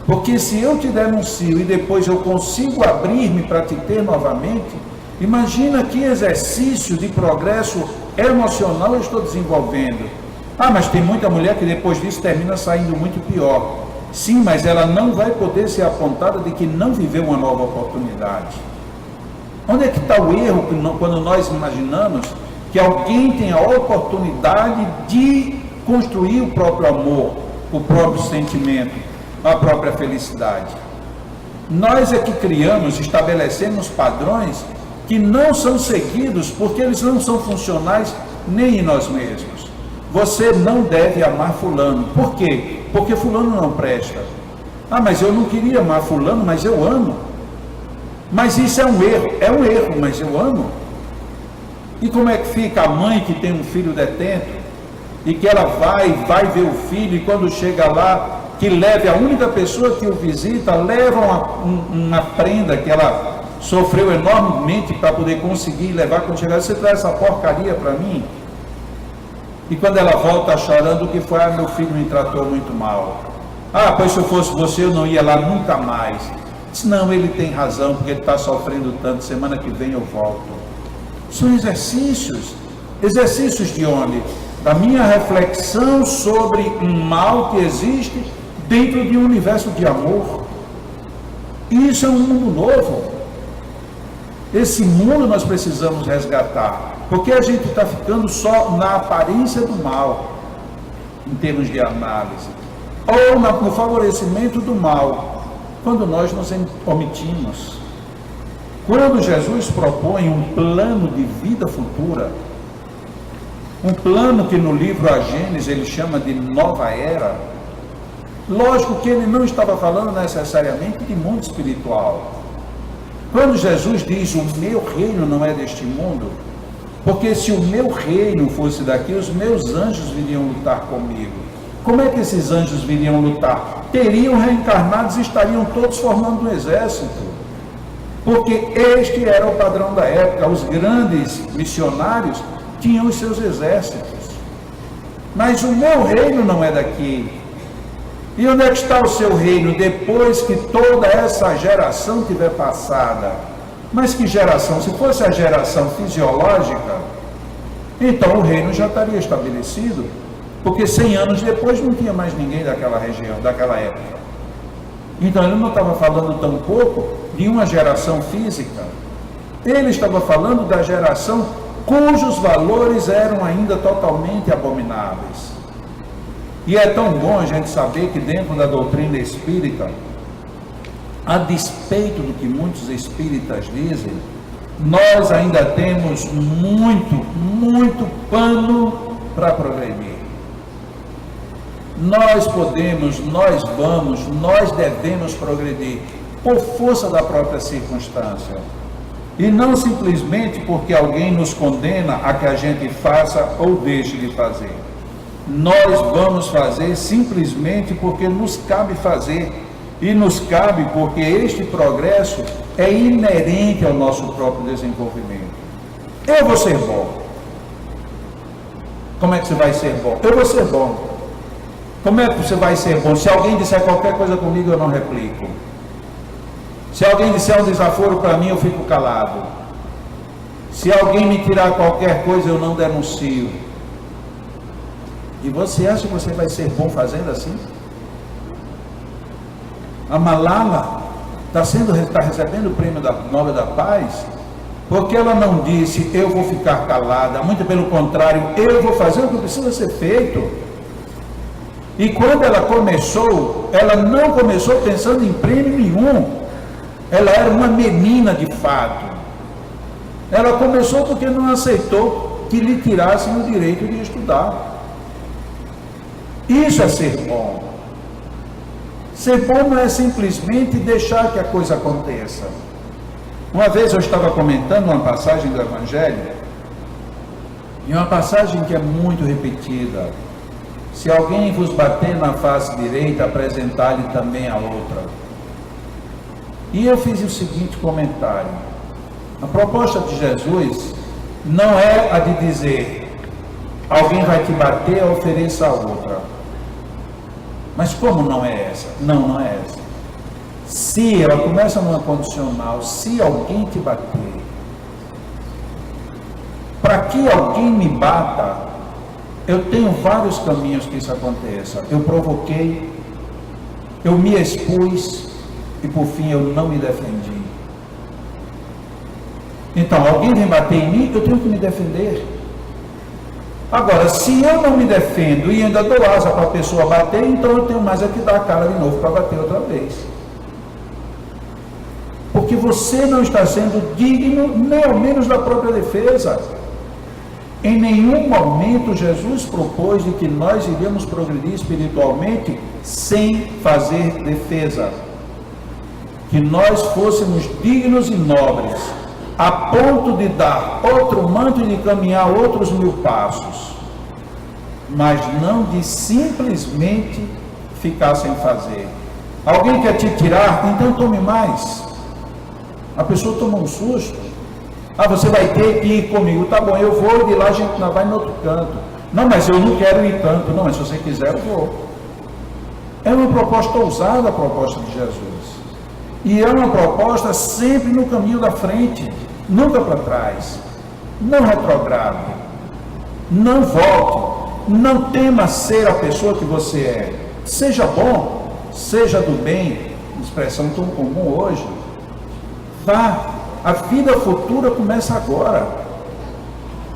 Speaker 2: Porque se eu te denuncio e depois eu consigo abrir-me para te ter novamente, imagina que exercício de progresso emocional eu estou desenvolvendo. Ah, mas tem muita mulher que depois disso termina saindo muito pior. Sim, mas ela não vai poder ser apontada de que não viveu uma nova oportunidade. Onde é que está o erro quando nós imaginamos que alguém tem a oportunidade de construir o próprio amor, o próprio sentimento, a própria felicidade? Nós é que criamos, estabelecemos padrões que não são seguidos porque eles não são funcionais nem em nós mesmos. Você não deve amar fulano. Por quê? Porque fulano não presta. Ah, mas eu não queria amar fulano, mas eu amo. Mas isso é um erro, mas eu amo. E como é que fica a mãe que tem um filho detento e que ela vai ver o filho, e quando chega lá, que leve a única pessoa que o visita, leva uma prenda que ela sofreu enormemente para poder conseguir levar, quando chegar, você traz essa porcaria para mim? E quando ela volta chorando, o que foi? Ah, meu filho me tratou muito mal. Ah, pois se eu fosse você, eu não ia lá nunca mais. Disse, não, ele tem razão, porque ele está sofrendo tanto, semana que vem eu volto. São exercícios. Exercícios de onde? Da minha reflexão sobre um mal que existe dentro de um universo de amor. Isso é um mundo novo. Esse mundo nós precisamos resgatar. Porque a gente está ficando só na aparência do mal, em termos de análise, ou no favorecimento do mal, quando nós nos omitimos. Quando Jesus propõe um plano de vida futura, um plano que no livro A Gênesis ele chama de nova era, lógico que ele não estava falando necessariamente de mundo espiritual. Quando Jesus diz, o meu reino não é deste mundo, porque se o meu reino fosse daqui, os meus anjos viriam lutar comigo. Como é que esses anjos viriam lutar? Teriam reencarnados e estariam todos formando um exército. Porque este era o padrão da época. Os grandes missionários tinham os seus exércitos. Mas o meu reino não é daqui. E onde é que está o seu reino depois que toda essa geração tiver passada? Mas que geração? Se fosse a geração fisiológica, então o reino já estaria estabelecido. porque 100 anos depois não tinha mais ninguém daquela região, daquela época. Então ele não estava falando tão pouco de uma geração física, ele estava falando da geração cujos valores eram ainda totalmente abomináveis. E é tão bom a gente saber que dentro da doutrina espírita, a despeito do que muitos espíritas dizem, nós ainda temos muito pano para progredir. Nós podemos, nós vamos, nós devemos progredir por força da própria circunstância. E não simplesmente porque alguém nos condena a que a gente faça ou deixe de fazer. Nós vamos fazer simplesmente porque nos cabe fazer. E nos cabe porque este progresso é inerente ao nosso próprio desenvolvimento. Eu vou ser bom. Como é que você vai ser bom? Eu vou ser bom. Como é que você vai ser bom? Se alguém disser qualquer coisa comigo, eu não replico. Se alguém disser um desaforo para mim, eu fico calado. Se alguém me tirar qualquer coisa, eu não denuncio. E você acha que você vai ser bom fazendo assim? A Malala está recebendo o prêmio Nobel da Paz, porque ela não disse, eu vou ficar calada, muito pelo contrário, eu vou fazer o que precisa ser feito. E quando ela começou, ela não começou pensando em prêmio nenhum, ela era uma menina de fato. Ela começou porque não aceitou que lhe tirassem o direito de estudar. Isso é ser bom. Ser bom não é simplesmente deixar que a coisa aconteça. Uma vez eu estava comentando uma passagem do Evangelho, e uma passagem que é muito repetida. Se alguém vos bater na face direita, apresentar-lhe também a outra. E eu fiz o seguinte comentário. A proposta de Jesus não é a de dizer, alguém vai te bater, ofereça a outra. Mas como não é essa? Não é essa. Se ela começa numa condicional, se alguém te bater, para que alguém me bata, eu tenho vários caminhos que isso aconteça. Eu provoquei, eu me expus e por fim eu não me defendi. Então, alguém vem bater em mim, eu tenho que me defender. Agora, se eu não me defendo e ainda dou asa para a pessoa bater, então eu tenho mais é que dar a cara de novo para bater outra vez. Porque você não está sendo digno, nem ao menos da própria defesa. Em nenhum momento Jesus propôs de que nós iríamos progredir espiritualmente sem fazer defesa. Que nós fôssemos dignos e nobres, a ponto de dar outro manto e de caminhar outros 1000 passos, mas não de simplesmente ficar sem fazer. Alguém quer te tirar, então tome mais. A pessoa toma um susto. Você vai ter que ir comigo. Tá bom, eu vou, e de lá a gente não vai no outro canto. Não, mas eu não quero ir tanto. Não, mas se você quiser, eu vou. É uma proposta ousada, a proposta de Jesus. E é uma proposta sempre no caminho da frente, nunca para trás. Não retrograde, não volte, não tema ser a pessoa que você é. Seja bom, seja do bem, expressão tão comum hoje. Vá, a vida futura começa agora.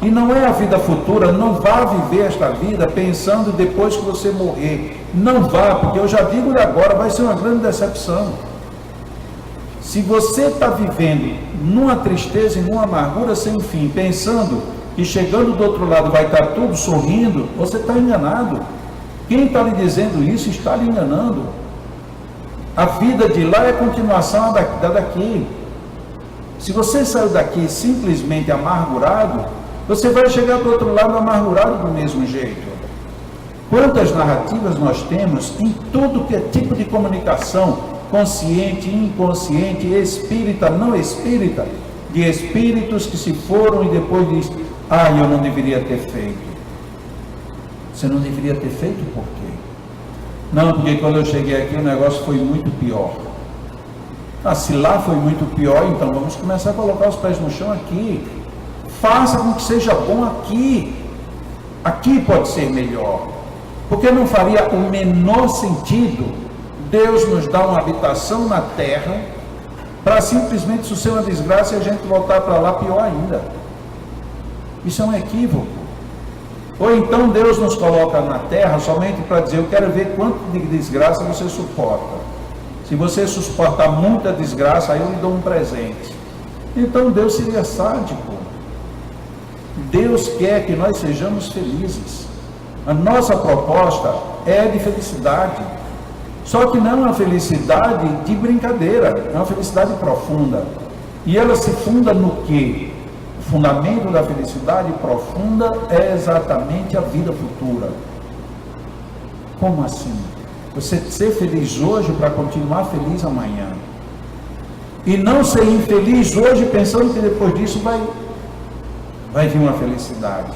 Speaker 2: E não é a vida futura, não vá viver esta vida pensando depois que você morrer. Não vá, porque eu já digo de agora, vai ser uma grande decepção. Se você está vivendo numa tristeza e numa amargura sem fim, pensando que chegando do outro lado vai estar tudo sorrindo, você está enganado. Quem está lhe dizendo isso está lhe enganando. A vida de lá é a continuação da daqui. Se você saiu daqui simplesmente amargurado, você vai chegar do outro lado amargurado do mesmo jeito. Quantas narrativas nós temos em tudo que é tipo de comunicação, consciente, inconsciente, espírita, não espírita, de espíritos que se foram e depois diz, eu não deveria ter feito. Você não deveria ter feito por quê? Não, porque quando eu cheguei aqui o negócio foi muito pior. Se lá foi muito pior, então vamos começar a colocar os pés no chão aqui. Faça com que seja bom aqui. Aqui pode ser melhor. Porque não faria o menor sentido Deus nos dar uma habitação na terra para simplesmente isso ser uma desgraça e a gente voltar para lá pior ainda. Isso é um equívoco. Ou então Deus nos coloca na terra somente para dizer: eu quero ver quanto de desgraça você suporta. Se você suportar muita desgraça, aí eu lhe dou um presente. Então Deus seria sádico. Deus quer que nós sejamos felizes. A nossa proposta é de felicidade. Só que não é uma felicidade de brincadeira, é uma felicidade profunda. E ela se funda no quê? O fundamento da felicidade profunda é exatamente a vida futura. Como assim? Você ser feliz hoje para continuar feliz amanhã. E não ser infeliz hoje pensando que depois disso vai vir uma felicidade.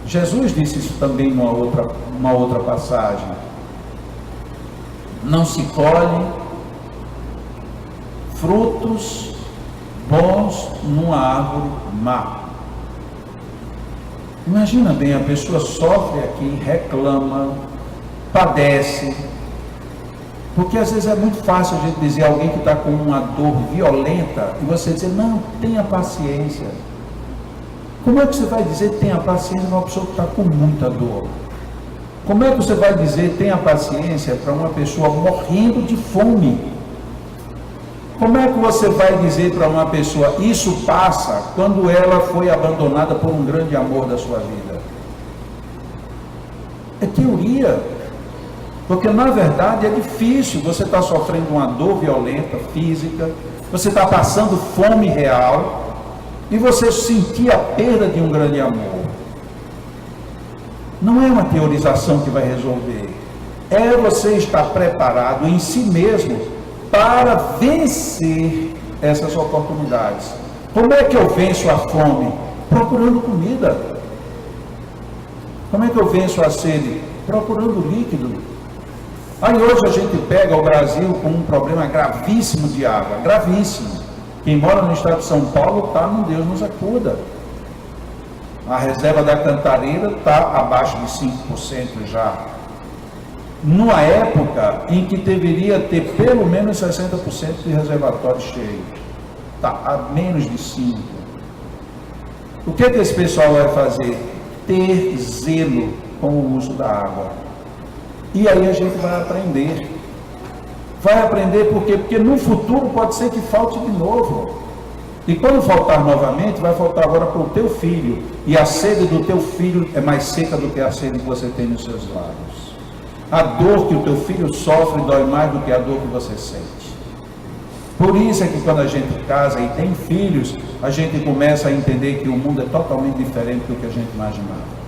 Speaker 2: Jesus disse isso também numa outra passagem. Não se colhe frutos bons numa árvore má. Imagina bem, a pessoa sofre aqui, reclama, padece, porque às vezes é muito fácil a gente dizer a alguém que está com uma dor violenta e você dizer: não, tenha paciência. Como é que você vai dizer tenha paciência para uma pessoa que está com muita dor? Como é que você vai dizer tenha paciência para uma pessoa morrendo de fome? Como é que você vai dizer para uma pessoa isso passa quando ela foi abandonada por um grande amor da sua vida? É teoria, porque na verdade é difícil. Você está sofrendo uma dor violenta, física, você está passando fome real e você sentir a perda de um grande amor. Não é uma teorização que vai resolver, é você estar preparado em si mesmo para vencer essas oportunidades. Como é que eu venço a fome? Procurando comida. Como é que eu venço a sede? Procurando líquido. Aí hoje a gente pega o Brasil com um problema gravíssimo de água, gravíssimo. Quem mora no estado de São Paulo está no Deus nos acuda. A reserva da Cantareira está abaixo de 5% já. Numa época em que deveria ter pelo menos 60% de reservatório cheio. Está a menos de 5%. O que esse pessoal vai fazer? Ter zelo com o uso da água. E aí a gente vai aprender. Vai aprender por quê? Porque no futuro pode ser que falte de novo. E quando faltar novamente, vai faltar agora para o teu filho. E a sede do teu filho é mais seca do que a sede que você tem nos seus lábios. A dor que o teu filho sofre dói mais do que a dor que você sente. Por isso é que quando a gente casa e tem filhos, a gente começa a entender que o mundo é totalmente diferente do que a gente imaginava.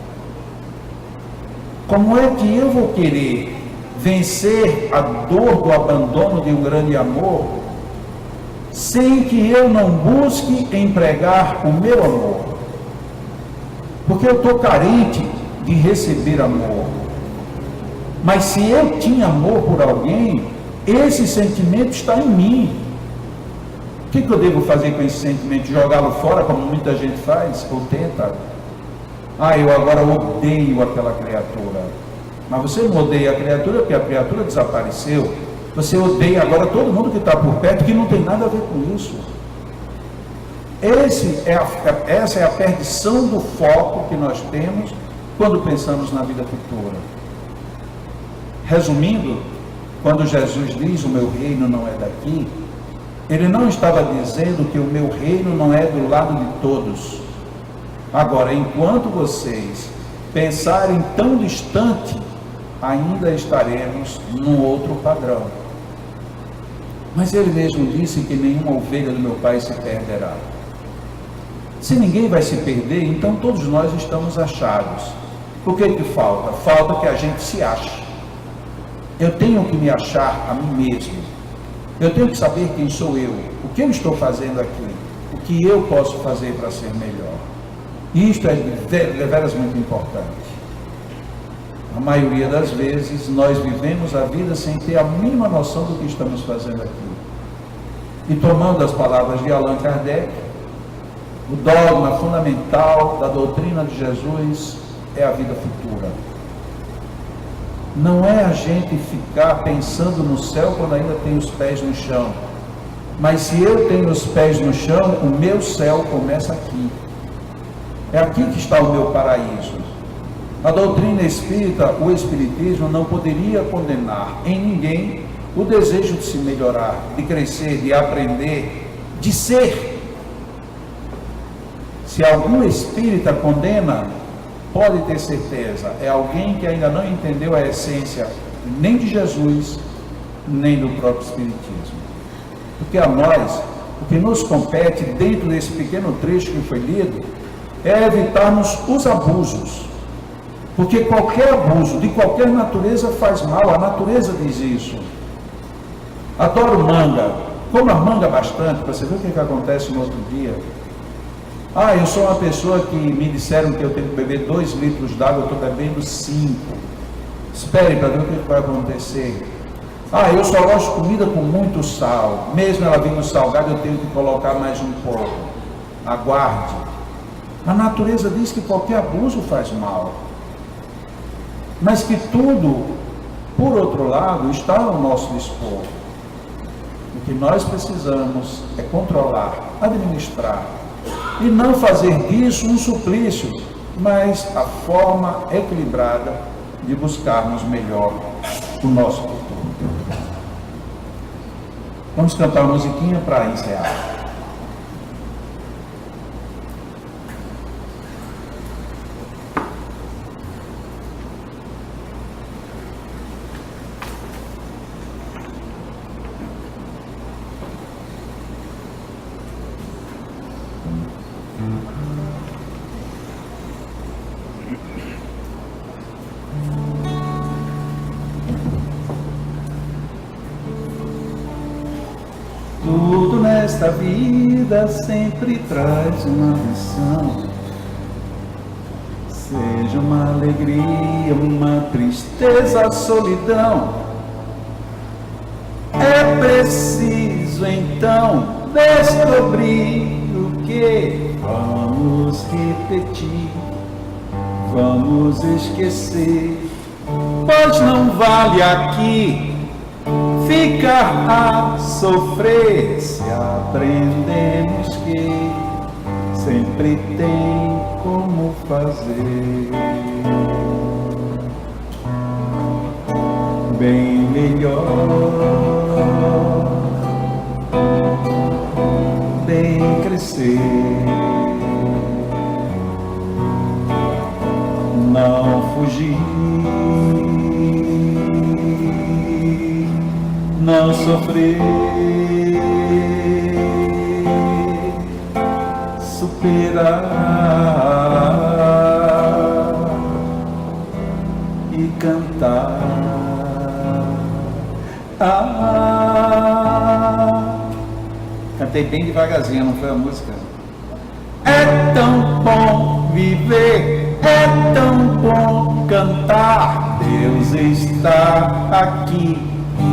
Speaker 2: Como é que eu vou querer vencer a dor do abandono de um grande amor sem que eu não busque empregar o meu amor? Porque eu estou carente de receber amor. Mas se eu tinha amor por alguém, esse sentimento está em mim. O que eu devo fazer com esse sentimento? Jogá-lo fora, como muita gente faz, ou tenta? Eu agora odeio aquela criatura. Mas você não odeia a criatura porque a criatura desapareceu. Você odeia agora todo mundo que está por perto, que não tem nada a ver com isso. Essa é a perdição do foco que nós temos quando pensamos na vida futura. Resumindo, quando Jesus diz o meu reino não é daqui, ele não estava dizendo que o meu reino não é do lado de todos. Agora, enquanto vocês pensarem tão distante, ainda estaremos num outro padrão. Mas ele mesmo disse que nenhuma ovelha do meu Pai se perderá. Se ninguém vai se perder, então todos nós estamos achados. O que falta? Falta que a gente se ache. Eu tenho que me achar a mim mesmo. Eu tenho que saber quem sou eu, o que eu estou fazendo aqui, o que eu posso fazer para ser melhor. Isto é deveras muito importante. A maioria das vezes nós vivemos a vida sem ter a mínima noção do que estamos fazendo aqui. E tomando as palavras de Allan Kardec, o dogma fundamental da doutrina de Jesus é a vida futura. não é a gente ficar pensando no céu quando ainda tem os pés no chão. Mas se eu tenho os pés no chão, o meu céu começa aqui. É aqui que está o meu paraíso. Na doutrina espírita, o espiritismo não poderia condenar em ninguém o desejo de se melhorar, de crescer, de aprender, de ser. Se algum espírita condena, pode ter certeza, é alguém que ainda não entendeu a essência nem de Jesus, nem do próprio espiritismo. Porque a nós, o que nos compete dentro desse pequeno trecho que foi lido, é evitarmos os abusos. Porque qualquer abuso, de qualquer natureza, faz mal, a natureza diz isso. Adoro manga, coma manga bastante, para você ver o que acontece no outro dia. Eu sou uma pessoa que me disseram que eu tenho que beber 2 litros d'água, eu estou bebendo 5. Espere para ver o que vai acontecer. Eu só gosto de comida com muito sal, mesmo ela vindo salgada, eu tenho que colocar mais um pouco. Aguarde. A natureza diz que qualquer abuso faz mal, mas que tudo, por outro lado, está ao nosso dispor. O que nós precisamos é controlar, administrar, e não fazer disso um suplício, mas a forma equilibrada de buscarmos melhor o nosso futuro. Vamos cantar uma musiquinha para encerrar. Tudo nesta vida sempre traz uma lição, seja uma alegria, uma tristeza, solidão. É preciso então descobrir o que vamos repetir, vamos esquecer, pois não vale aqui ficar a sofrer, se aprendemos que sempre tem como fazer bem melhor, bem crescer, não fugir, não sofrer, superar e cantar. Cantei bem devagarzinho, não foi a música? É tão bom viver, é tão bom cantar. Deus está aqui,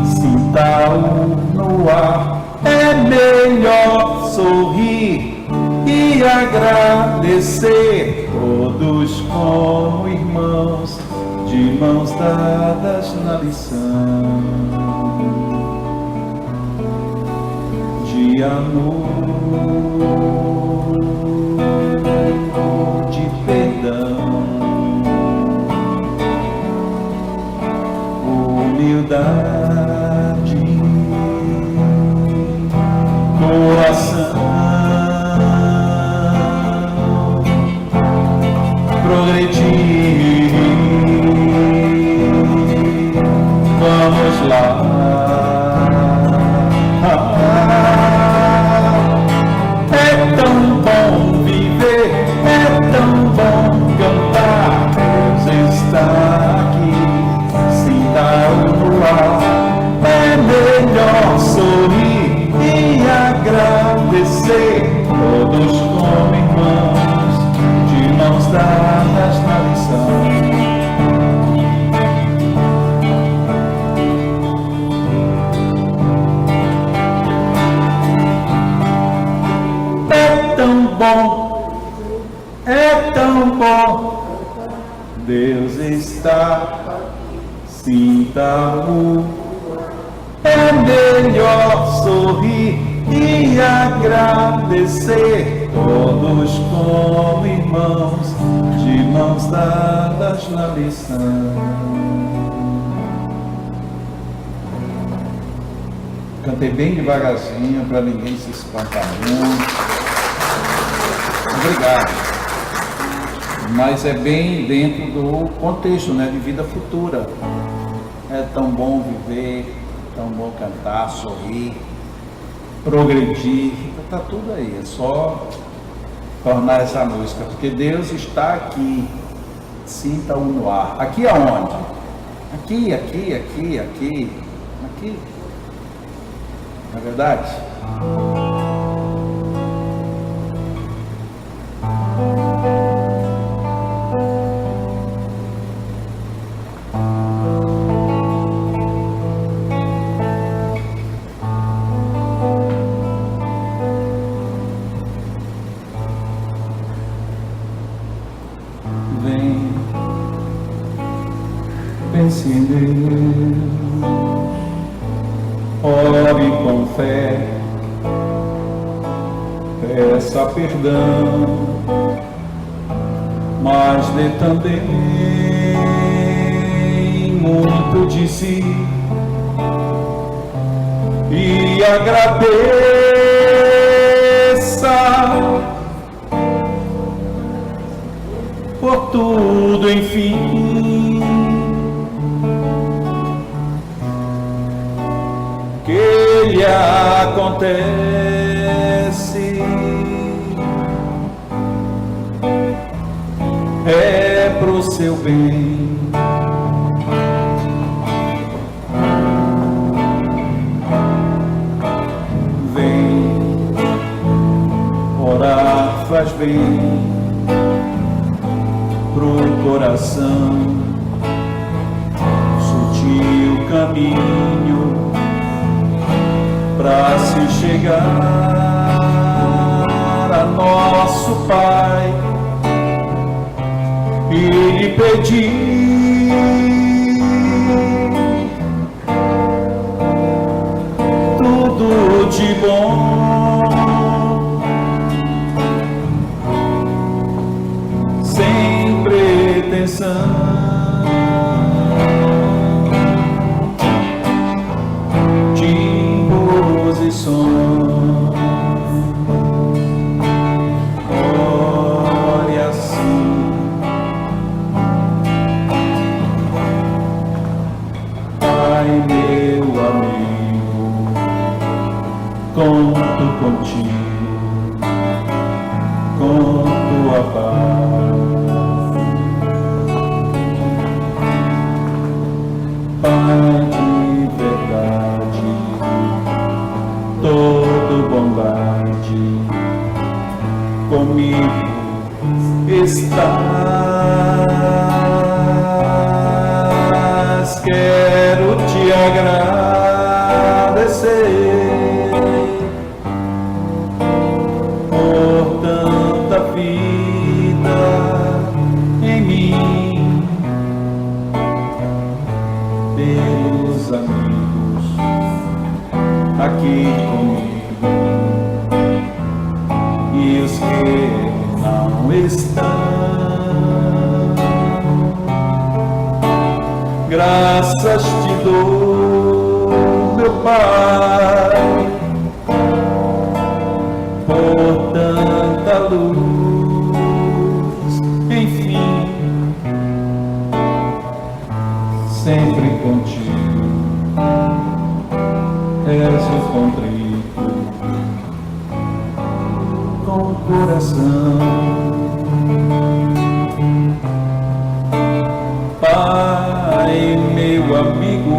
Speaker 2: sinta-o no ar. É melhor sorrir e agradecer, todos como irmãos, de mãos dadas na lição de amor, de perdão, humildade, coração, progredir. Vamos lá. É tão bom viver, é tão bom cantar. Deus está aqui, sinta-o no ar. É melhor sorrir e agradecer, todos como irmãos, de mãos dadas na lição. É tão bom, Deus está, sim. amor. É melhor sorrir e agradecer, todos como irmãos, de mãos dadas na lição. Cantei bem devagarzinho para ninguém se espantar muito. Obrigado. Mas é bem dentro do contexto, né, de vida futura. É tão bom viver, tão bom cantar, sorrir, progredir. Está tudo aí, é só tornar essa música, porque Deus está aqui. Sinta-o no ar. Aqui aonde? Aqui. Não é verdade? Vem, pense em Deus. Ore com fé, peça perdão, mas dê também muito de si e agradeça por tudo, enfim, que lhe acontece. É pro seu bem. Vem, orar faz bem pro coração, sutil caminho pra se chegar a nosso Pai e lhe pedir tudo de bom, sem pretensão, de imposições. Ore assim, Pai meu amigo, conto contigo, com tua paz. Pai de verdade, todo bondade, comigo estás. Quero te agradecer por tanta vida em mim, pelos amigos aqui comigo e os que não estão. Graças te dou, meu Pai, por tanta luz, enfim, sempre contigo, és o contrito, com o coração. Pai, meu amigo,